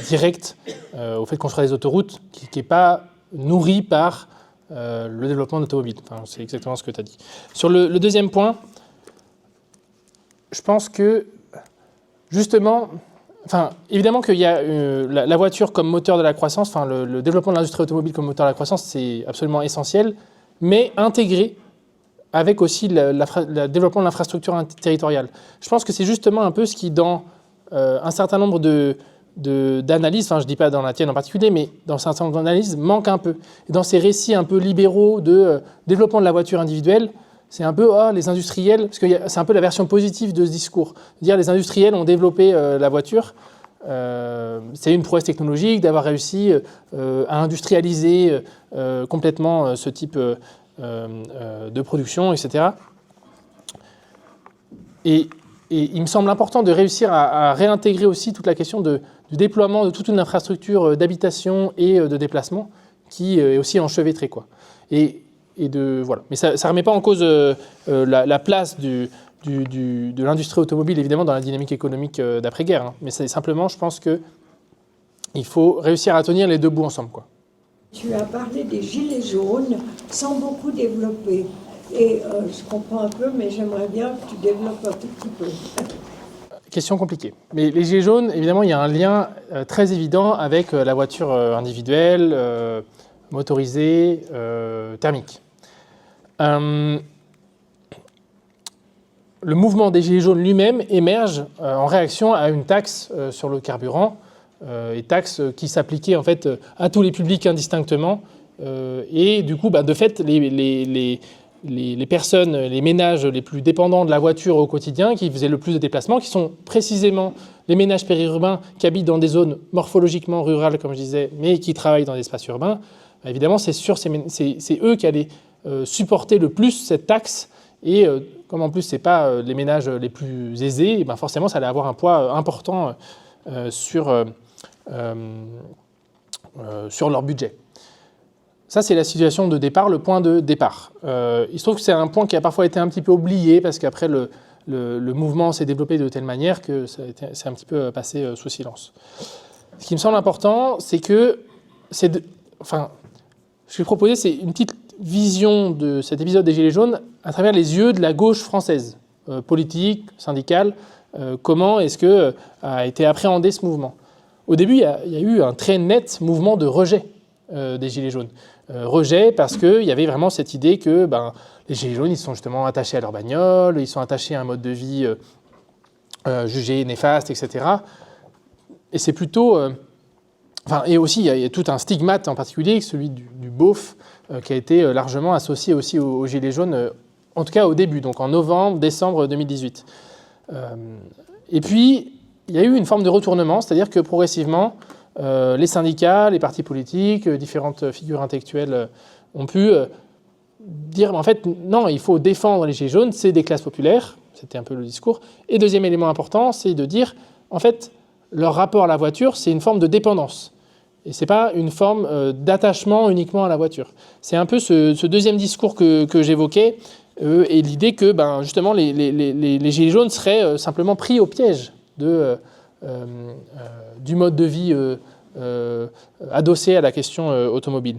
direct au fait de construire des autoroutes qui n'est pas nourri par le développement de l'automobile. Enfin, c'est exactement ce que tu as dit. Sur le deuxième point, je pense que justement... évidemment qu'il y a la voiture comme moteur de la croissance, le développement de l'industrie automobile comme moteur de la croissance, c'est absolument essentiel, mais intégré avec aussi le développement de l'infrastructure territoriale. Je pense que c'est justement un peu ce qui, dans un certain nombre d'analyses, je ne dis pas dans la tienne en particulier, mais dans un certain nombre d'analyses, manque un peu. Et dans ces récits un peu libéraux de développement de la voiture individuelle, c'est un peu les industriels, parce que c'est un peu la version positive de ce discours. Dire les industriels ont développé la voiture, c'est une prouesse technologique d'avoir réussi à industrialiser complètement ce type de production, etc. Et il me semble important de réussir à réintégrer aussi toute la question du déploiement de toute une infrastructure d'habitation et de déplacement qui est aussi enchevêtrée, quoi. Voilà. Mais ça ne remet pas en cause la place de l'industrie automobile, évidemment, dans la dynamique économique d'après-guerre. Hein. Mais c'est simplement, je pense qu'il faut réussir à tenir les 2 bouts ensemble, quoi. Tu as parlé des gilets jaunes sans beaucoup développer. Et je comprends un peu, mais j'aimerais bien que tu développes un tout petit peu. Question compliquée. Mais les gilets jaunes, évidemment, il y a un lien très évident avec la voiture individuelle, motorisée, thermique. Le mouvement des Gilets jaunes lui-même émerge en réaction à une taxe sur le carburant, et taxe qui s'appliquait en fait à tous les publics indistinctement. Et du coup, de fait, les personnes, les ménages les plus dépendants de la voiture au quotidien, qui faisaient le plus de déplacements, qui sont précisément les ménages périurbains qui habitent dans des zones morphologiquement rurales, comme je disais, mais qui travaillent dans des espaces urbains, évidemment, c'est eux qui allaient supporter le plus cette taxe. Et comme en plus, ce n'est pas les ménages les plus aisés, forcément, ça allait avoir un poids important sur leur budget. Ça, c'est la situation de départ, le point de départ. Il se trouve que c'est un point qui a parfois été un petit peu oublié, parce qu'après, le mouvement s'est développé de telle manière que c'est un petit peu passé sous silence. Ce qui me semble important, c'est que ce que je vais proposer, c'est une petite vision de cet épisode des Gilets jaunes à travers les yeux de la gauche française, politique, syndicale, comment est-ce que a été appréhendé ce mouvement. Au début, il y a eu un très net mouvement de rejet des Gilets jaunes. Rejet parce qu'il y avait vraiment cette idée que les Gilets jaunes, ils sont justement attachés à leur bagnole, ils sont attachés à un mode de vie jugé néfaste, etc. Et c'est plutôt... et aussi, il y a tout un stigmate en particulier, celui du beauf, qui a été largement associé aussi aux Gilets jaunes, en tout cas au début, donc en novembre, décembre 2018. Et puis, il y a eu une forme de retournement, c'est-à-dire que progressivement, les syndicats, les partis politiques, différentes figures intellectuelles ont pu dire, en fait, non, il faut défendre les Gilets jaunes, c'est des classes populaires, c'était un peu le discours. Et deuxième élément important, c'est de dire, en fait, leur rapport à la voiture, c'est une forme de dépendance. Et ce n'est pas une forme d'attachement uniquement à la voiture. C'est un peu ce deuxième discours que j'évoquais, et l'idée que justement les Gilets jaunes seraient simplement pris au piège du mode de vie adossé à la question automobile.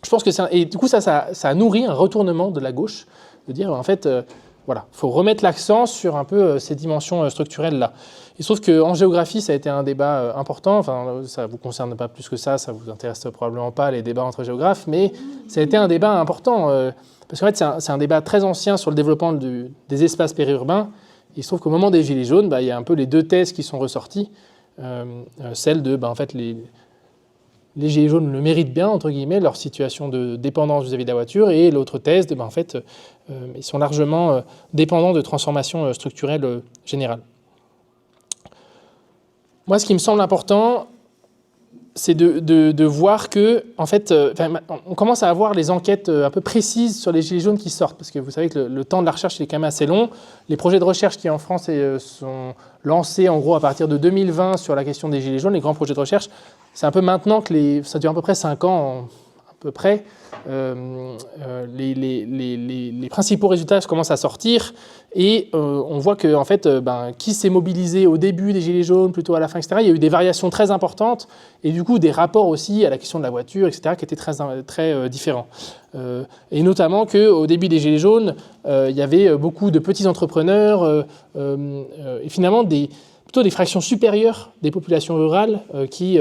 Je pense que et du coup ça a nourri un retournement de la gauche, de dire en fait voilà, il faut remettre l'accent sur un peu ces dimensions structurelles-là. Il se trouve qu'en géographie, ça a été un débat important. Enfin, ça ne vous concerne pas plus que ça ne vous intéresse probablement pas, les débats entre géographes, mais ça a été un débat important. Parce qu'en fait, c'est un débat très ancien sur le développement des espaces périurbains. Il se trouve qu'au moment des Gilets jaunes, il y a un peu les deux thèses qui sont ressorties. Celle de, en fait, les Gilets jaunes le méritent bien, entre guillemets, leur situation de dépendance vis-à-vis de la voiture, et l'autre thèse de, en fait, ils sont largement dépendants de transformations structurelles générales. Moi, ce qui me semble important, c'est de voir que, en fait, on commence à avoir les enquêtes un peu précises sur les Gilets jaunes qui sortent, parce que vous savez que le temps de la recherche est quand même assez long. Les projets de recherche qui, en France, sont lancés, en gros, à partir de 2020 sur la question des Gilets jaunes, les grands projets de recherche, c'est un peu maintenant que ça dure à peu près 5 ans, à peu près. Les principaux résultats commencent à sortir et on voit que en fait, qui s'est mobilisé au début des Gilets jaunes, plutôt à la fin, etc. Il y a eu des variations très importantes et du coup des rapports aussi à la question de la voiture, etc., qui étaient très différents. Et notamment qu'au début des Gilets jaunes, il y avait beaucoup de petits entrepreneurs et finalement plutôt des fractions supérieures des populations rurales qui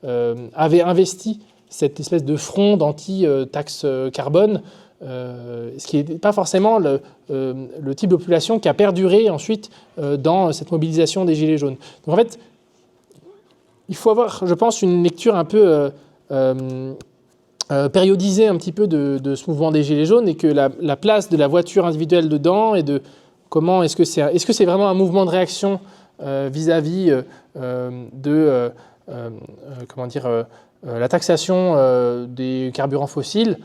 avaient investi cette espèce de front d'anti-taxe carbone, ce qui n'est pas forcément le type de population qui a perduré ensuite dans cette mobilisation des Gilets jaunes. Donc en fait, il faut avoir, je pense, une lecture un peu périodisée un petit peu de ce mouvement des Gilets jaunes et que la place de la voiture individuelle dedans et de comment est-ce que c'est vraiment un mouvement de réaction vis-à-vis de la taxation des carburants fossiles.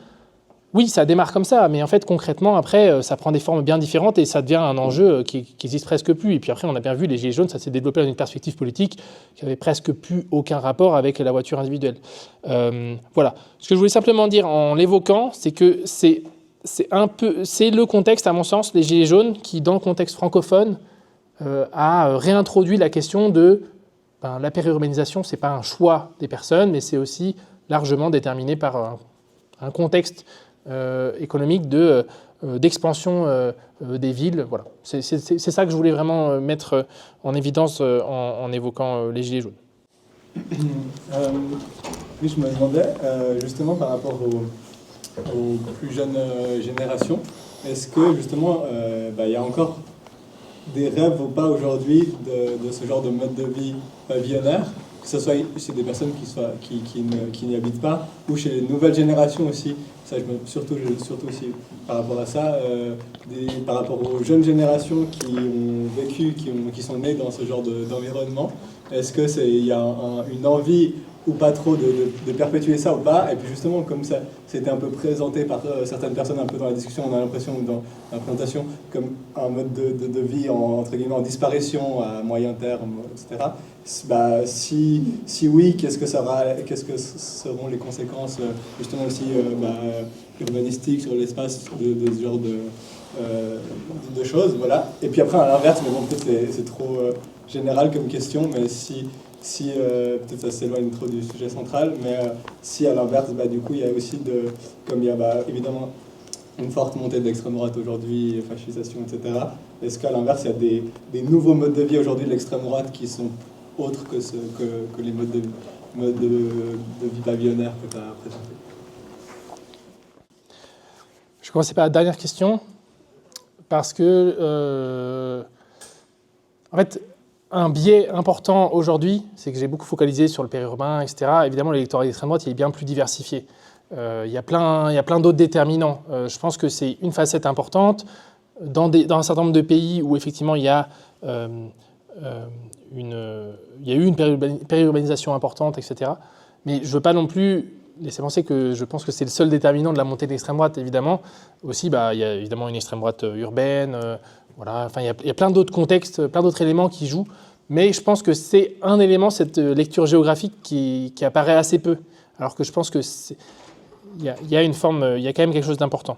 Oui, ça démarre comme ça, mais en fait, concrètement, après, ça prend des formes bien différentes et ça devient un enjeu qui n'existe presque plus. Et puis après, on a bien vu, les Gilets jaunes, ça s'est développé dans une perspective politique qui n'avait presque plus aucun rapport avec la voiture individuelle. Voilà. Ce que je voulais simplement dire en l'évoquant, c'est que c'est le contexte, à mon sens, les Gilets jaunes, qui, dans le contexte francophone, a réintroduit la question de la périurbanisation. Ce n'est pas un choix des personnes, mais c'est aussi largement déterminé par un contexte économique d'expansion des villes. Voilà. C'est ça que je voulais vraiment mettre en évidence en évoquant les Gilets jaunes. Oui, je me demandais, justement, par rapport aux plus jeunes générations, est-ce que, justement, il y a encore des rêves ou pas aujourd'hui de ce genre de mode de vie pavillonnaire, que ce soit chez des personnes qui n'y habitent pas, ou chez les nouvelles générations aussi. Ça, surtout aussi par rapport à ça, par rapport aux jeunes générations qui ont vécu, qui sont nées dans ce genre d'environnement. Est-ce qu'il y a une envie ou pas trop de perpétuer ça ou pas? Et puis justement, comme ça c'était un peu présenté par certaines personnes un peu dans la discussion, on a l'impression dans la présentation comme un mode de vie entre guillemets en disparition à moyen terme, etc. Si oui, qu'est-ce que seront les conséquences justement aussi urbanistiques sur l'espace de ce genre de choses, voilà. Et puis après à l'inverse, mais bon peut-être c'est trop général comme question, mais si peut-être ça s'éloigne trop du sujet central, mais si à l'inverse, du coup, il y a aussi comme il y a évidemment une forte montée de l'extrême droite aujourd'hui, fascisation, etc. Est-ce qu'à l'inverse, il y a des nouveaux modes de vie aujourd'hui de l'extrême droite qui sont autres que les modes de vie pavillonnaire que tu as présentés? Je vais commencer par la dernière question, parce que, en fait, un biais important aujourd'hui, c'est que j'ai beaucoup focalisé sur le périurbain, etc. Évidemment, l'électorat d'extrême droite, il est bien plus diversifié. Il y a plein d'autres déterminants. Je pense que c'est une facette importante. Dans un certain nombre de pays où, effectivement, il y a eu une périurbanisation importante, etc. Mais je ne veux pas non plus laisser penser que je pense que c'est le seul déterminant de la montée de l'extrême droite, évidemment. Aussi, il y a évidemment une extrême droite urbaine. Voilà. Enfin, il y a plein d'autres contextes, plein d'autres éléments qui jouent. Mais je pense que c'est un élément, cette lecture géographique, qui apparaît assez peu. Alors que je pense que il y a quand même quelque chose d'important.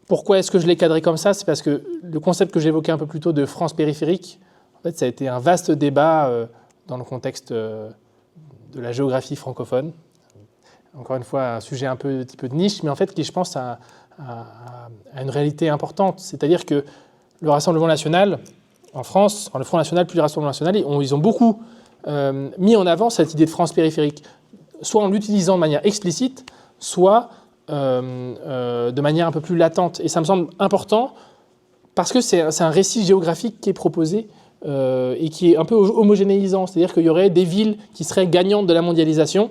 Pourquoi est-ce que je l'ai cadré comme ça? C'est parce que le concept que j'évoquais un peu plus tôt de France périphérique, en fait, ça a été un vaste débat dans le contexte de la géographie francophone. Encore une fois, un sujet un petit peu de niche, mais en fait, qui, je pense, a une réalité importante. C'est-à-dire que le Rassemblement national, en France, le Front national plus le Rassemblement national, ils ont beaucoup mis en avant cette idée de France périphérique, soit en l'utilisant de manière explicite, soit de manière un peu plus latente. Et ça me semble important parce que c'est un récit géographique qui est proposé et qui est un peu homogénéisant. C'est-à-dire qu'il y aurait des villes qui seraient gagnantes de la mondialisation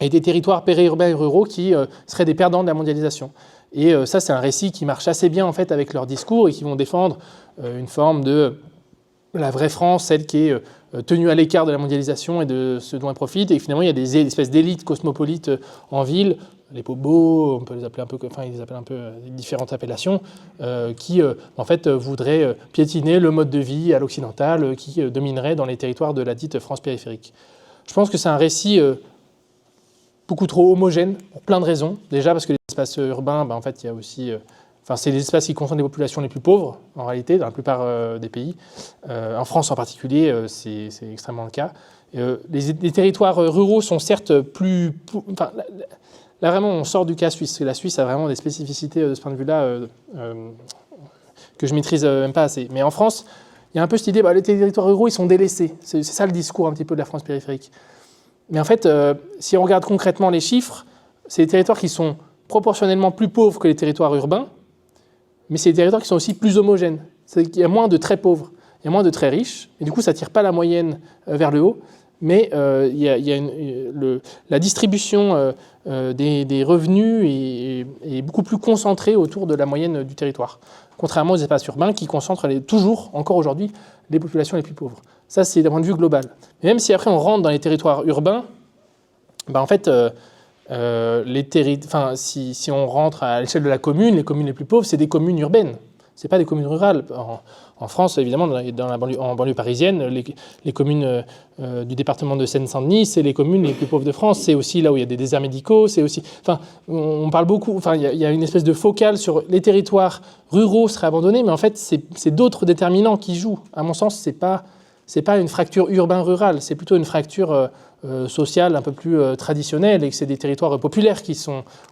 et des territoires périurbains et ruraux qui seraient des perdants de la mondialisation. Et ça, c'est un récit qui marche assez bien en fait avec leur discours et qui vont défendre une forme de la vraie France, celle qui est tenue à l'écart de la mondialisation et de ce dont elle profite. Et finalement, il y a des espèces d'élites cosmopolites en ville, les bobos, on peut les appeler un peu, enfin, ils les appellent un peu différentes appellations, qui en fait voudraient piétiner le mode de vie à l'occidental qui dominerait dans les territoires de la dite France périphérique. Je pense que c'est un récit beaucoup trop homogène pour plein de raisons. Déjà parce que les espaces urbains, en fait, il y a aussi, c'est les espaces qui concentrent les populations les plus pauvres en réalité dans la plupart des pays. En France en particulier, c'est extrêmement le cas. Les territoires ruraux sont certes plus, là vraiment on sort du cas suisse. La Suisse a vraiment des spécificités de ce point de vue-là que je maîtrise même pas assez. Mais en France, il y a un peu cette idée, les territoires ruraux ils sont délaissés. C'est ça le discours un petit peu de la France périphérique. Mais en fait, si on regarde concrètement les chiffres, c'est des territoires qui sont proportionnellement plus pauvres que les territoires urbains, mais c'est des territoires qui sont aussi plus homogènes. Il y a moins de très pauvres, il y a moins de très riches, et du coup, ça ne tire pas la moyenne vers le haut, mais la distribution des revenus est beaucoup plus concentrée autour de la moyenne du territoire, contrairement aux espaces urbains qui concentrent toujours, encore aujourd'hui, les populations les plus pauvres. Ça, c'est d'un point de vue global. Mais même si après on rentre dans les territoires urbains, en fait, si on rentre à l'échelle de la commune, les communes les plus pauvres, c'est des communes urbaines. Ce n'est pas des communes rurales. En France, évidemment, en banlieue parisienne, les communes du département de Seine-Saint-Denis, c'est les communes les plus pauvres de France. C'est aussi là où il y a des déserts médicaux. C'est aussi, on parle beaucoup. Il y a une espèce de focale sur les territoires ruraux seraient abandonnés, mais en fait, c'est d'autres déterminants qui jouent. À mon sens, c'est pas une fracture urbain-rural, c'est plutôt une fracture sociale un peu plus traditionnelle, et que c'est des territoires populaires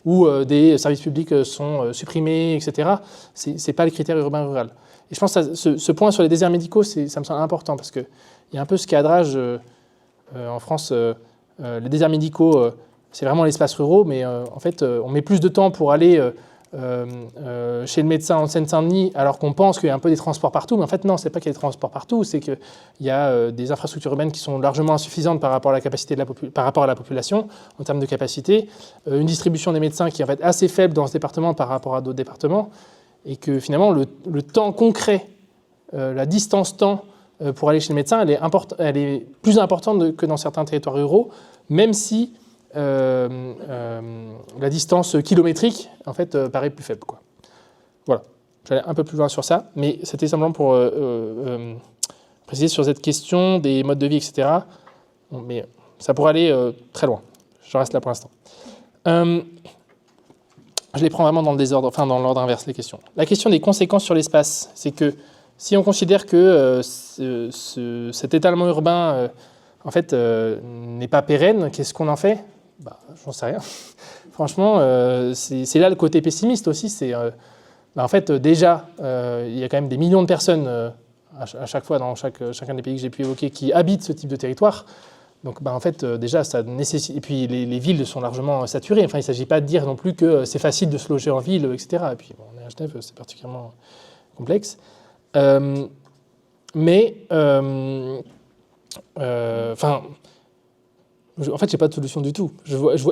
où des services publics sont supprimés, etc. C'est pas le critère urbain-rural. Et je pense que ce point sur les déserts médicaux, ça me semble important, parce qu'il y a un peu ce cadrage en France. Les déserts médicaux, c'est vraiment l'espace ruraux, mais en fait, on met plus de temps pour aller chez le médecin en Seine-Saint-Denis, alors qu'on pense qu'il y a un peu des transports partout, mais en fait non, c'est pas qu'il y a des transports partout, c'est qu'il y a des infrastructures urbaines qui sont largement insuffisantes par rapport à la capacité par rapport à la population en termes de capacité, une distribution des médecins qui est en fait assez faible dans ce département par rapport à d'autres départements, et que finalement le temps concret, la distance temps pour aller chez le médecin, elle est plus importante que dans certains territoires ruraux, même si la distance kilométrique en fait paraît plus faible, quoi. Voilà, j'allais un peu plus loin sur ça, mais c'était simplement pour préciser sur cette question des modes de vie, etc. Bon, mais ça pourrait aller très loin. Je reste là pour l'instant. Je les prends vraiment dans le désordre, dans l'ordre inverse, les questions. La question des conséquences sur l'espace, c'est que si on considère que cet étalement urbain en fait n'est pas pérenne, qu'est-ce qu'on en fait? J'en sais rien. Franchement, c'est là le côté pessimiste aussi. C'est en fait, déjà, il y a quand même des millions de personnes à chaque fois dans chacun des pays que j'ai pu évoquer qui habitent ce type de territoire. Donc, en fait, déjà, ça nécessite. Et puis, les villes sont largement saturées. Enfin, il ne s'agit pas de dire non plus que c'est facile de se loger en ville, etc. Et puis, bon, on est à Genève, c'est particulièrement complexe. Mais, en fait, j'ai pas de solution du tout.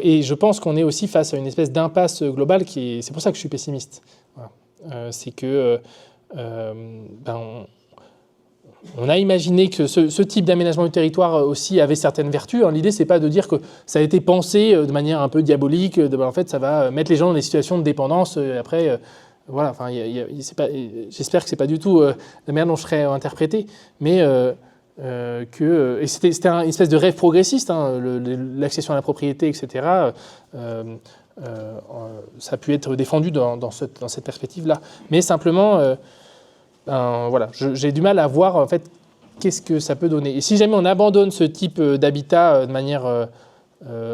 Et je pense qu'on est aussi face à une espèce d'impasse globale c'est pour ça que je suis pessimiste. Voilà. C'est que on a imaginé que ce type d'aménagement du territoire aussi avait certaines vertus. L'idée, c'est pas de dire que ça a été pensé de manière un peu diabolique. En fait, ça va mettre les gens dans des situations de dépendance. Après, voilà. Enfin, j'espère que c'est pas du tout la manière dont je serais interprété, mais et c'était une espèce de rêve progressiste, l'accession à la propriété, etc. Ça a pu être défendu dans cette perspective-là. Mais simplement, voilà, j'ai du mal à voir en fait qu'est-ce que ça peut donner. Et si jamais on abandonne ce type d'habitat de manière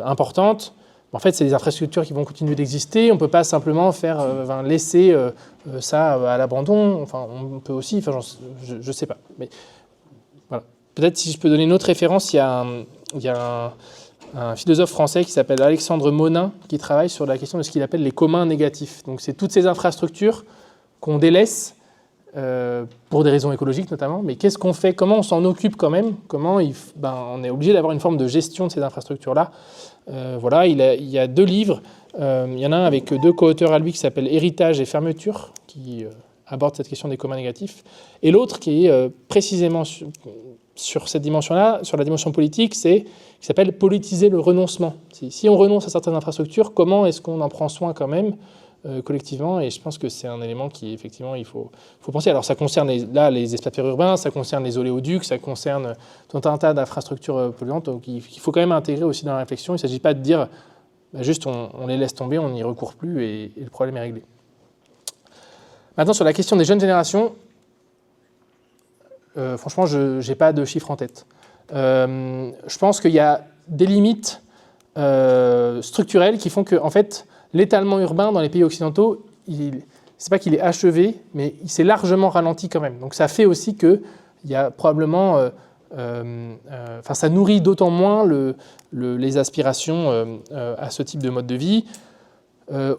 importante, en fait, c'est des infrastructures qui vont continuer d'exister. On ne peut pas simplement laisser ça à l'abandon. Enfin, on peut aussi. Enfin, je ne sais pas. Mais voilà. Peut-être si je peux donner une autre référence, il y a un philosophe français qui s'appelle Alexandre Monin qui travaille sur la question de ce qu'il appelle les communs négatifs. Donc, c'est toutes ces infrastructures qu'on délaisse pour des raisons écologiques notamment. Mais qu'est-ce qu'on fait? Comment on s'en occupe quand même? Comment on est obligé d'avoir une forme de gestion de ces infrastructures-là. Voilà, il y a 2 livres. Il y en a un avec 2 co-auteurs à lui qui s'appelle Héritage et fermeture, qui aborde cette question des communs négatifs. Et l'autre qui est précisément sur cette dimension-là, sur la dimension politique, qui s'appelle politiser le renoncement. Si on renonce à certaines infrastructures, comment est-ce qu'on en prend soin quand même collectivement? Et je pense que c'est un élément qui, effectivement, il faut penser. Alors, ça concerne les espaces périurbains, ça concerne les oléoducs, ça concerne tout un tas d'infrastructures polluantes. Donc, il faut quand même intégrer aussi dans la réflexion. Il ne s'agit pas de dire juste on les laisse tomber, on n'y recourt plus et le problème est réglé. Maintenant, sur la question des jeunes générations, franchement, je n'ai pas de chiffres en tête. Je pense qu'il y a des limites structurelles qui font que, en fait, l'étalement urbain dans les pays occidentaux, c'est pas qu'il est achevé, mais il s'est largement ralenti quand même. Donc ça fait aussi qu'il y a probablement... ça nourrit d'autant moins les aspirations à ce type de mode de vie.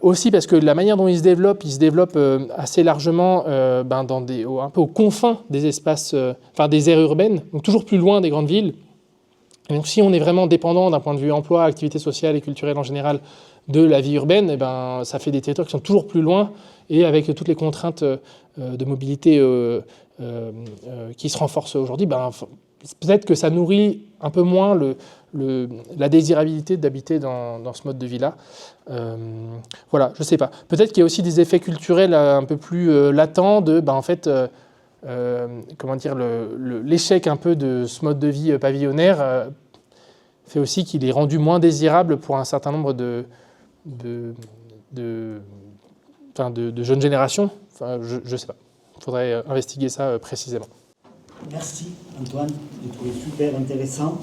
Aussi parce que la manière dont il se développe assez largement un peu aux confins des espaces, des aires urbaines, donc toujours plus loin des grandes villes. Et donc si on est vraiment dépendant d'un point de vue emploi, activité sociale et culturelle en général de la vie urbaine, ça fait des territoires qui sont toujours plus loin et avec toutes les contraintes de mobilité qui se renforcent aujourd'hui, peut-être que ça nourrit un peu moins la désirabilité d'habiter dans ce mode de vie-là. Voilà, je ne sais pas. Peut-être qu'il y a aussi des effets culturels un peu plus latents de, l'échec un peu de ce mode de vie pavillonnaire fait aussi qu'il est rendu moins désirable pour un certain nombre de jeunes générations. Je ne sais pas. Il faudrait investiguer ça précisément. Merci Antoine, j'ai trouvé super intéressant.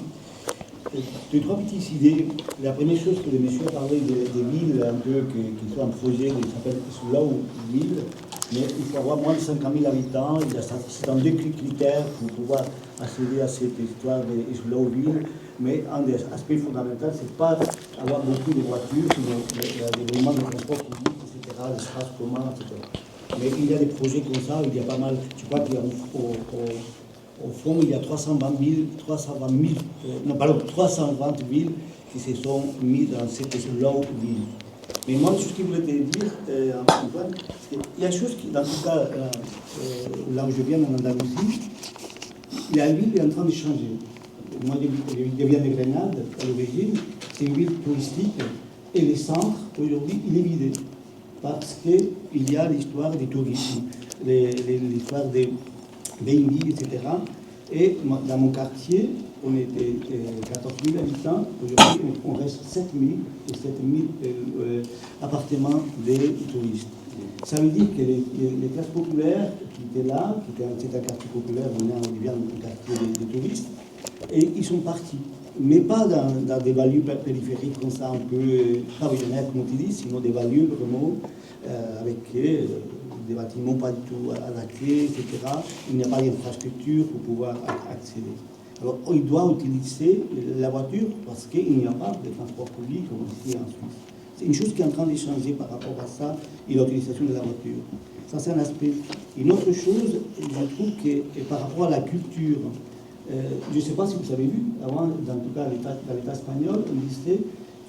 2-3 petites idées. La première chose que le monsieur a parlé des villes un peu qui sont un projet qui s'appelle Slow Ville, mais il faut avoir moins de 50 000 habitants. C'est un des critères pour pouvoir accéder à cette histoire de Slow Ville. Mais un des aspects fondamentaux, c'est pas avoir beaucoup de voitures, le développement de transport public, etc., l'espace commun, etc. Mais il y a des projets comme ça, il y a pas mal. Je crois qu'il y a au fond, il y a 320 villes qui se sont mises dans cette slow ville. Mais moi, ce que je voulais te dire, Antoine, c'est qu'il y a une chose qui, dans tout cas, là où je viens, en Andalousie, la ville est en train de changer. Moi, je viens de Grenade, à l'origine, c'est une ville touristique, et le centre, aujourd'hui, il est vidé. Parce qu'il y a l'histoire du tourisme, l'histoire des Baby, etc. Et dans mon quartier, on était 14 000 habitants. Aujourd'hui, on reste 7 000 et 7 000 appartements des touristes. Ça veut dire que les classes populaires qui étaient là, c'était un quartier populaire, on vient un quartier des touristes, et ils sont partis. mais pas dans des banlieues périphériques comme ça, un peu pavillonnaires, comme tu dis, sinon des banlieues vraiment avec des bâtiments pas du tout à la clé, etc. Il n'y a pas d'infrastructure pour pouvoir accéder. Alors, il doit utiliser la voiture parce qu'il n'y a pas de transport public comme ici en Suisse. C'est une chose qui est en train de changer par rapport à ça et l'utilisation de la voiture. Ça, c'est un aspect. Une autre chose, je trouve que par rapport à la culture, je ne sais pas si vous avez vu, avant, en tout cas dans l'État espagnol, on disait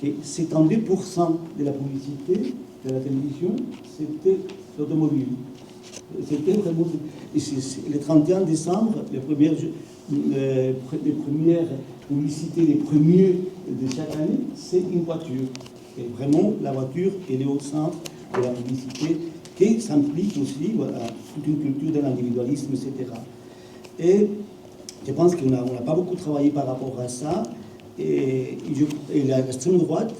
que 72% de la publicité de la télévision, c'était l'automobile. C'était vraiment... Le 31 décembre, les premières publicités, les premiers de chaque année, c'est une voiture. Et vraiment, la voiture, elle est au centre de la publicité, qui s'implique aussi toute une culture de l'individualisme, etc. Et je pense qu'on n'a pas beaucoup travaillé par rapport à ça. Et l'extrême droite,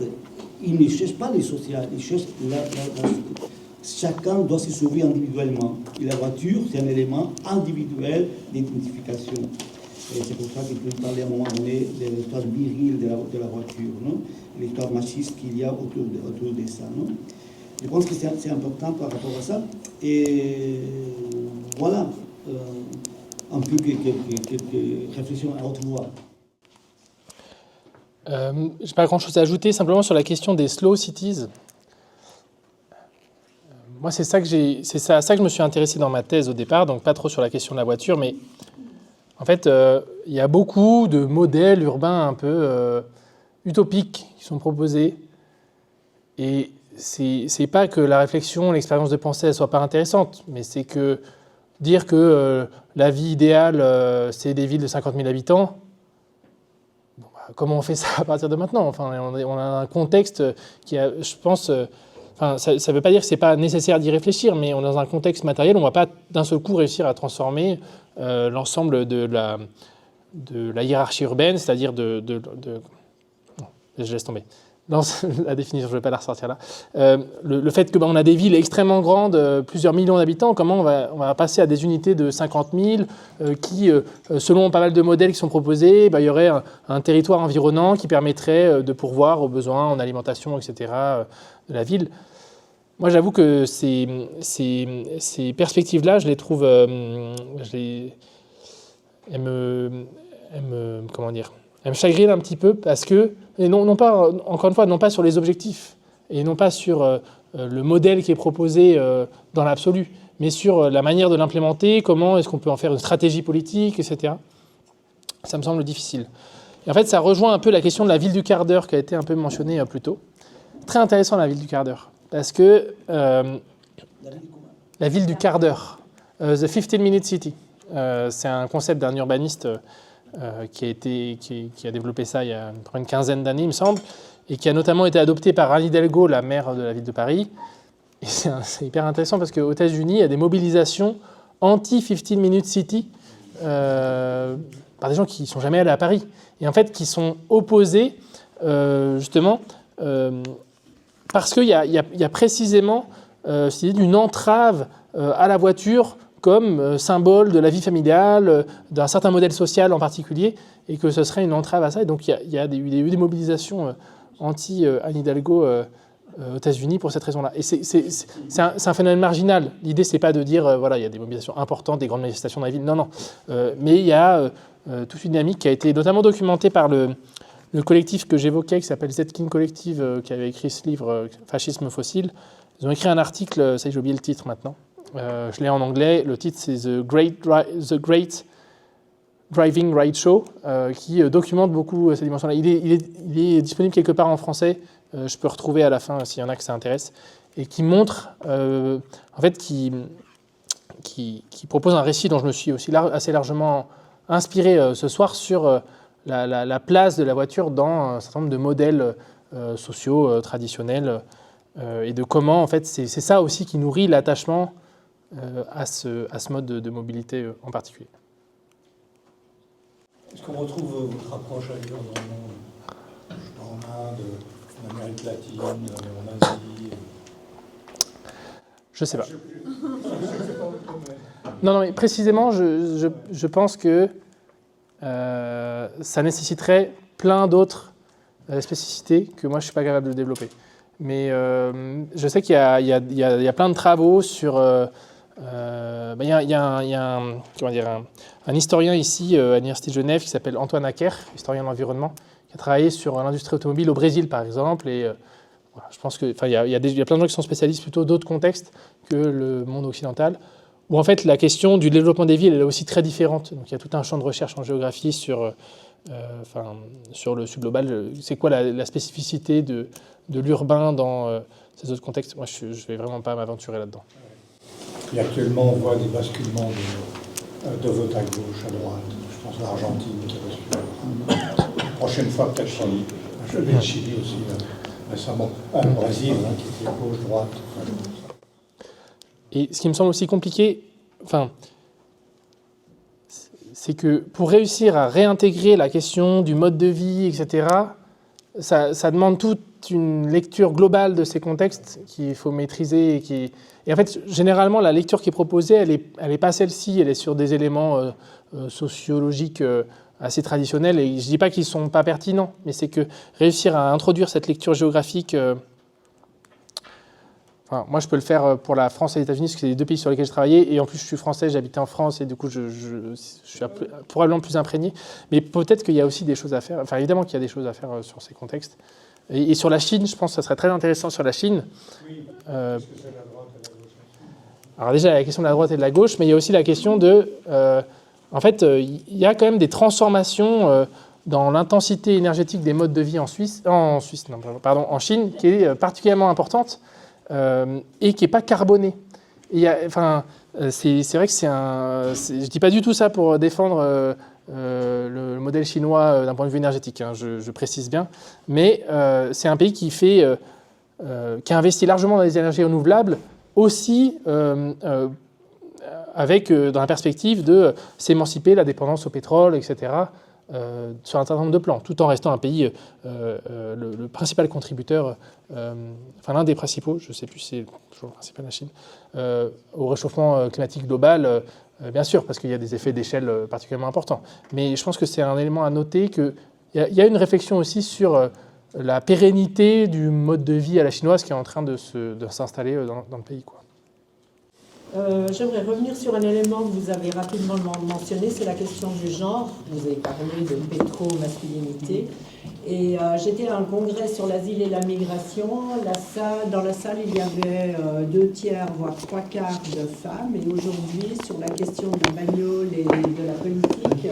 il ne cherche pas les social, il cherche chacun doit se sauver individuellement. Et la voiture, c'est un élément individuel d'identification. Et c'est pour ça qu'il peut parler à un moment donné de l'histoire virile de la voiture, l'histoire machiste qu'il y a autour de ça. Non? Je pense que c'est important par rapport à ça. Et voilà, un peu quelques réflexions à haute voix. Je n'ai pas grand-chose à ajouter, simplement sur la question des slow cities. Moi, c'est à ça que je me suis intéressé dans ma thèse au départ, donc pas trop sur la question de la voiture, mais en fait, il y a beaucoup de modèles urbains un peu utopiques qui sont proposés. Et c'est pas que la réflexion, l'expérience de pensée, ne soit pas intéressante, mais c'est que dire que la vie idéale, c'est des villes de 50 000 habitants, bon, bah, comment on fait ça à partir de maintenant? Enfin, on a un contexte qui a, je pense... Enfin, ça ne veut pas dire que ce n'est pas nécessaire d'y réfléchir, mais on est dans un contexte matériel, on ne va pas d'un seul coup réussir à transformer l'ensemble de la hiérarchie urbaine, c'est-à-dire non, je laisse tomber. La définition, je ne vais pas la ressortir là. Le fait qu'on a des villes extrêmement grandes, plusieurs millions d'habitants, comment on va passer à des unités de 50 000 qui, selon pas mal de modèles qui sont proposés, il y aurait un territoire environnant qui permettrait de pourvoir aux besoins en alimentation, etc., de la ville. Moi, j'avoue que ces perspectives-là, je les trouve... comment dire, elles me chagrinent un petit peu parce que, et non pas, encore une fois, non pas sur les objectifs et non pas sur le modèle qui est proposé dans l'absolu, mais sur la manière de l'implémenter, comment est-ce qu'on peut en faire une stratégie politique, etc. Ça me semble difficile. Et en fait, ça rejoint un peu la question de la ville du quart d'heure qui a été un peu mentionnée plus tôt. Très intéressant, la ville du quart d'heure, parce que la ville du quart d'heure, the 15-minute city, c'est un concept d'un urbaniste qui a développé ça il y a une quinzaine d'années, il me semble, et qui a notamment été adopté par Anne Hidalgo, la maire de la ville de Paris. Et c'est hyper intéressant parce qu'aux États-Unis, il y a des mobilisations anti-15-minute city par des gens qui ne sont jamais allés à Paris, et en fait qui sont opposés justement parce qu'il y a précisément une entrave à la voiture comme symbole de la vie familiale, d'un certain modèle social en particulier, et que ce serait une entrave à ça. Et donc il y a eu des mobilisations anti-Anne Hidalgo aux États-Unis pour cette raison-là. Et c'est un phénomène marginal. L'idée, c'est pas de dire, voilà, il y a des mobilisations importantes, des grandes manifestations dans les villes. Non, non. Mais il y a toute une dynamique qui a été notamment documentée par le collectif que j'évoquais, qui s'appelle Zetkin Collective, qui avait écrit ce livre « Fascisme fossile ». Ils ont écrit un article, ça j'ai oublié le titre maintenant, je l'ai en anglais, le titre c'est The Great Driving Ride Show, qui documente beaucoup ces dimensions-là. Il est disponible quelque part en français, je peux retrouver à la fin s'il y en a que ça intéresse, et qui montre, en fait, qui propose un récit dont je me suis aussi assez largement inspiré ce soir sur la place de la voiture dans un certain nombre de modèles sociaux traditionnels, et de comment, en fait, c'est ça aussi qui nourrit l'attachement à ce mode de mobilité en particulier. Est-ce qu'on retrouve votre approche ailleurs dans le monde, en Inde, en Amérique latine, en Asie? Je ne sais pas. Non, mais précisément, je pense que ça nécessiterait plein d'autres spécificités que moi je ne suis pas capable de développer. Mais je sais qu'il y a plein de travaux sur... il y a un historien ici à l'Université de Genève qui s'appelle Antoine Acker, historien de l'environnement, qui a travaillé sur l'industrie automobile au Brésil par exemple. Et voilà, je pense qu'il y a plein de gens qui sont spécialistes plutôt d'autres contextes que le monde occidental, où en fait la question du développement des villes elle est aussi très différente. Donc il y a tout un champ de recherche en géographie sur le subglobal. C'est quoi la spécificité de l'urbain dans ces autres contextes? Moi je ne vais vraiment pas m'aventurer là-dedans. Et actuellement, on voit des basculements de vote à gauche, à droite. Je pense à l'Argentine qui bascule. La prochaine fois, peut-être Chili. Je vais Chili aussi récemment. Le Brésil, qui était gauche-droite. Et ce qui me semble aussi compliqué, c'est que pour réussir à réintégrer la question du mode de vie, etc., ça demande toute une lecture globale de ces contextes qu'il faut maîtriser. Et en fait, généralement, la lecture qui est proposée, elle est pas celle-ci, elle est sur des éléments sociologiques assez traditionnels. Et je ne dis pas qu'ils ne sont pas pertinents, mais c'est que réussir à introduire cette lecture géographique... moi, je peux le faire pour la France et les États-Unis, parce que c'est les deux pays sur lesquels je travaillais. Et en plus, je suis français, j'habitais en France, et du coup, je suis probablement plus imprégné. Mais peut-être qu'il y a aussi des choses à faire. Enfin, évidemment qu'il y a des choses à faire sur ces contextes. Et sur la Chine, je pense que ça serait très intéressant sur la Chine. Oui, parce que c'est la droite et la gauche. Alors déjà, il y a la question de la droite et de la gauche, mais il y a aussi la question de... en fait, il y a quand même des transformations dans l'intensité énergétique des modes de vie en Chine, qui est particulièrement importante. Et qui n'est pas carboné. C'est vrai que je ne dis pas du tout ça pour défendre le modèle chinois d'un point de vue énergétique, hein, je précise bien, mais c'est un pays qui a investi largement dans les énergies renouvelables, aussi avec dans la perspective de s'émanciper de la dépendance au pétrole, etc., sur un certain nombre de plans, tout en restant un pays, le principal contributeur, l'un des principaux, je ne sais plus si c'est toujours le principal la Chine, au réchauffement climatique global, bien sûr, parce qu'il y a des effets d'échelle particulièrement importants. Mais je pense que c'est un élément à noter qu'il y a une réflexion aussi sur la pérennité du mode de vie à la chinoise qui est en train de s'installer dans le pays, quoi. J'aimerais revenir sur un élément que vous avez rapidement mentionné, c'est la question du genre. Vous avez parlé de pétro-masculinité. Et j'étais à un congrès sur l'asile et la migration. Dans la salle, il y avait 2/3, voire 3/4 de femmes. Et aujourd'hui, sur la question de la bagnole et de la politique,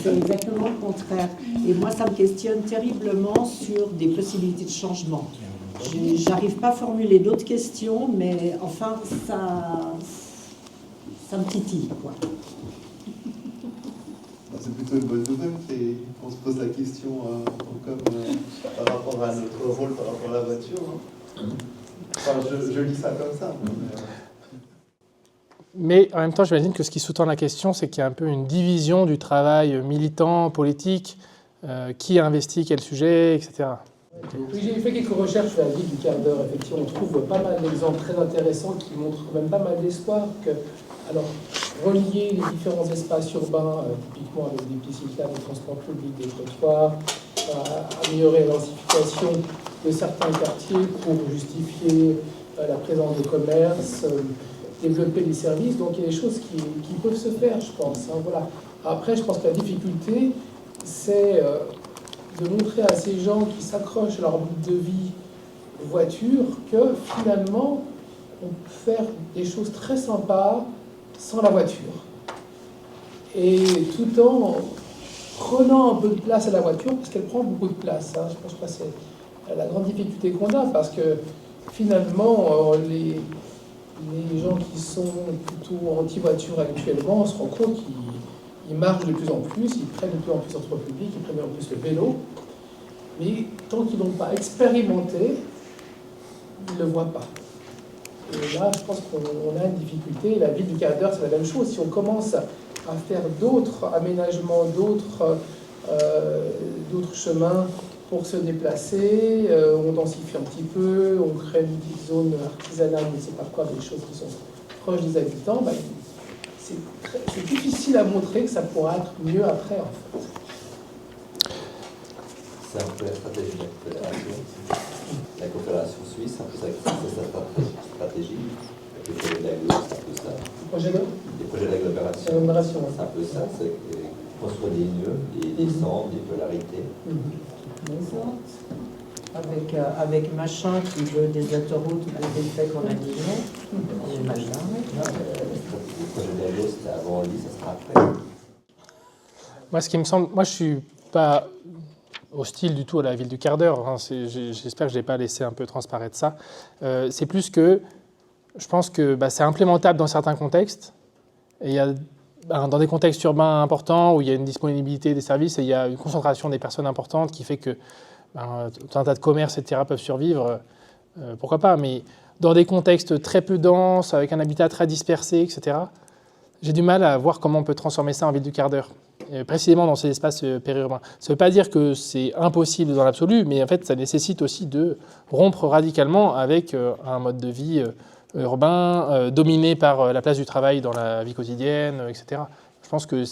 c'est exactement le contraire. Et moi, ça me questionne terriblement sur des possibilités de changement. J'arrive pas à formuler d'autres questions, mais enfin, ça me titille, quoi. C'est plutôt une bonne nouvelle, qu'on se pose la question par rapport à notre rôle, par rapport à la voiture. Hein. Enfin, je lis ça comme ça. Mais en même temps, j'imagine que ce qui sous-tend la question, c'est qu'il y a un peu une division du travail militant, politique, qui a investi quel sujet, etc. Oui, j'ai fait quelques recherches sur la vie du quart d'heure. Effectivement, on trouve pas mal d'exemples très intéressants qui montrent même pas mal d'espoir que, alors, relier les différents espaces urbains, typiquement avec des pistes cyclables, des transports publics, des trottoirs, améliorer la densification de certains quartiers pour justifier la présence de commerces, développer les services. Donc, il y a des choses qui peuvent se faire, je pense. Hein, voilà. Après, je pense que la difficulté, c'est de montrer à ces gens qui s'accrochent à leur mode de vie voiture que finalement on peut faire des choses très sympas sans la voiture. Et tout en prenant un peu de place à la voiture, parce qu'elle prend beaucoup de place. Hein. Je pense que c'est la grande difficulté qu'on a, parce que finalement les gens qui sont plutôt anti-voiture actuellement, on se rend compte qu'ils marchent de plus en plus, ils prennent de plus en plus le transport public, ils prennent de plus en plus le vélo. Mais tant qu'ils n'ont pas expérimenté, ils ne le voient pas. Et là, je pense qu'on a une difficulté. La ville du quart d'heure, c'est la même chose. Si on commence à faire d'autres aménagements, d'autres chemins pour se déplacer, on densifie un petit peu, on crée une petite zone artisanale, je ne sais pas quoi, des choses qui sont proches des habitants, c'est difficile à montrer que ça pourra être mieux après, en fait. C'est un peu la stratégie de la Confédération. La Confédération suisse, un peu sa stratégie. Avec les projets d'agglomération, c'est un peu ça. Les projets d'agglomération, c'est un peu ça. C'est construire des nœuds, des centres, des polarités. Avec machin qui veut des autoroutes ou des effets qu'on a dit non. Le projet d'agglo, c'était avant lui, ça sera après. Moi, ce qui me semble, moi, je suis pas hostile du tout à la ville du quart d'heure. Hein. J'espère que je n'ai pas laissé un peu transparaître ça. C'est plus que je pense que c'est implémentable dans certains contextes. Et il y a, dans des contextes urbains importants où il y a une disponibilité des services et il y a une concentration des personnes importante qui fait que tout un tas de commerces, etc., peuvent survivre. Pourquoi pas? Mais dans des contextes très peu denses, avec un habitat très dispersé, etc., j'ai du mal à voir comment on peut transformer ça en ville du quart d'heure. Précisément dans ces espaces périurbains. Ça ne veut pas dire que c'est impossible dans l'absolu, mais en fait, ça nécessite aussi de rompre radicalement avec un mode de vie urbain, dominé par la place du travail dans la vie quotidienne, etc. Je pense que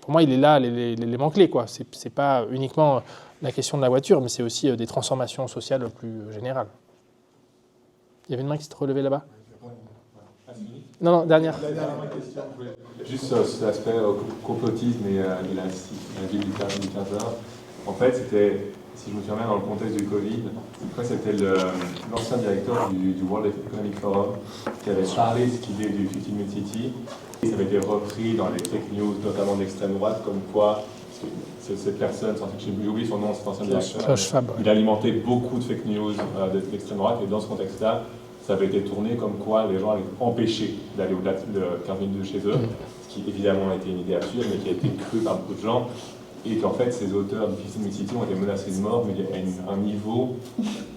pour moi, il est là l'élément clé. Ce n'est pas uniquement la question de la voiture, mais c'est aussi des transformations sociales plus générales. Il y avait une main qui s'est relevée là-bas. Non, dernière. La dernière question, juste sur cet aspect complotisme et la ville du quart d'heure. En fait, c'était, si je me souviens bien, dans le contexte du Covid, c'était l'ancien directeur du World Economic Forum qui avait parlé de cette idée du 15 Minute City. Et ça avait été repris dans les fake news, notamment d'extrême droite, comme quoi cette personne, j'ai oublié son nom, cet ancien directeur, il alimentait beaucoup de fake news d'extrême droite, et dans ce contexte-là, ça avait été tourné comme quoi les gens allaient empêcher d'aller au-delà de 15 minutes de chez eux, ce qui évidemment a été une idée absurde, mais qui a été cru par beaucoup de gens, et qu'en fait ces auteurs de 15 Minute City ont été menacés de mort, mais à un niveau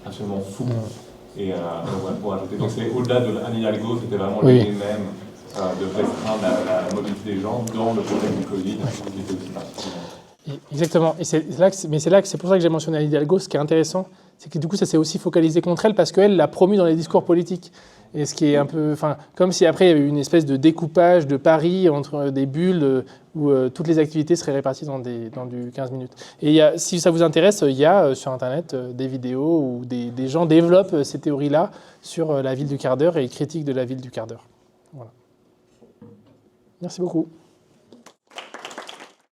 absolument fou. Et pour ajouter, donc c'est au-delà de Anne Hidalgo, c'était vraiment l'idée même de restreindre la mobilité des gens dans le contexte du Covid, qui était aussi particulièrement. Exactement, et c'est pour ça que j'ai mentionné Anne Hidalgo. Ce qui est intéressant, c'est que du coup ça s'est aussi focalisé contre elle parce qu'elle l'a promu dans les discours politiques. Et ce qui est un peu, comme si après il y avait une espèce de découpage de paris entre des bulles où toutes les activités seraient réparties dans du 15 minutes. Et si ça vous intéresse, il y a sur Internet des vidéos où des gens développent ces théories-là sur la ville du quart d'heure et ils critiquent de la ville du quart d'heure. Voilà. Merci beaucoup.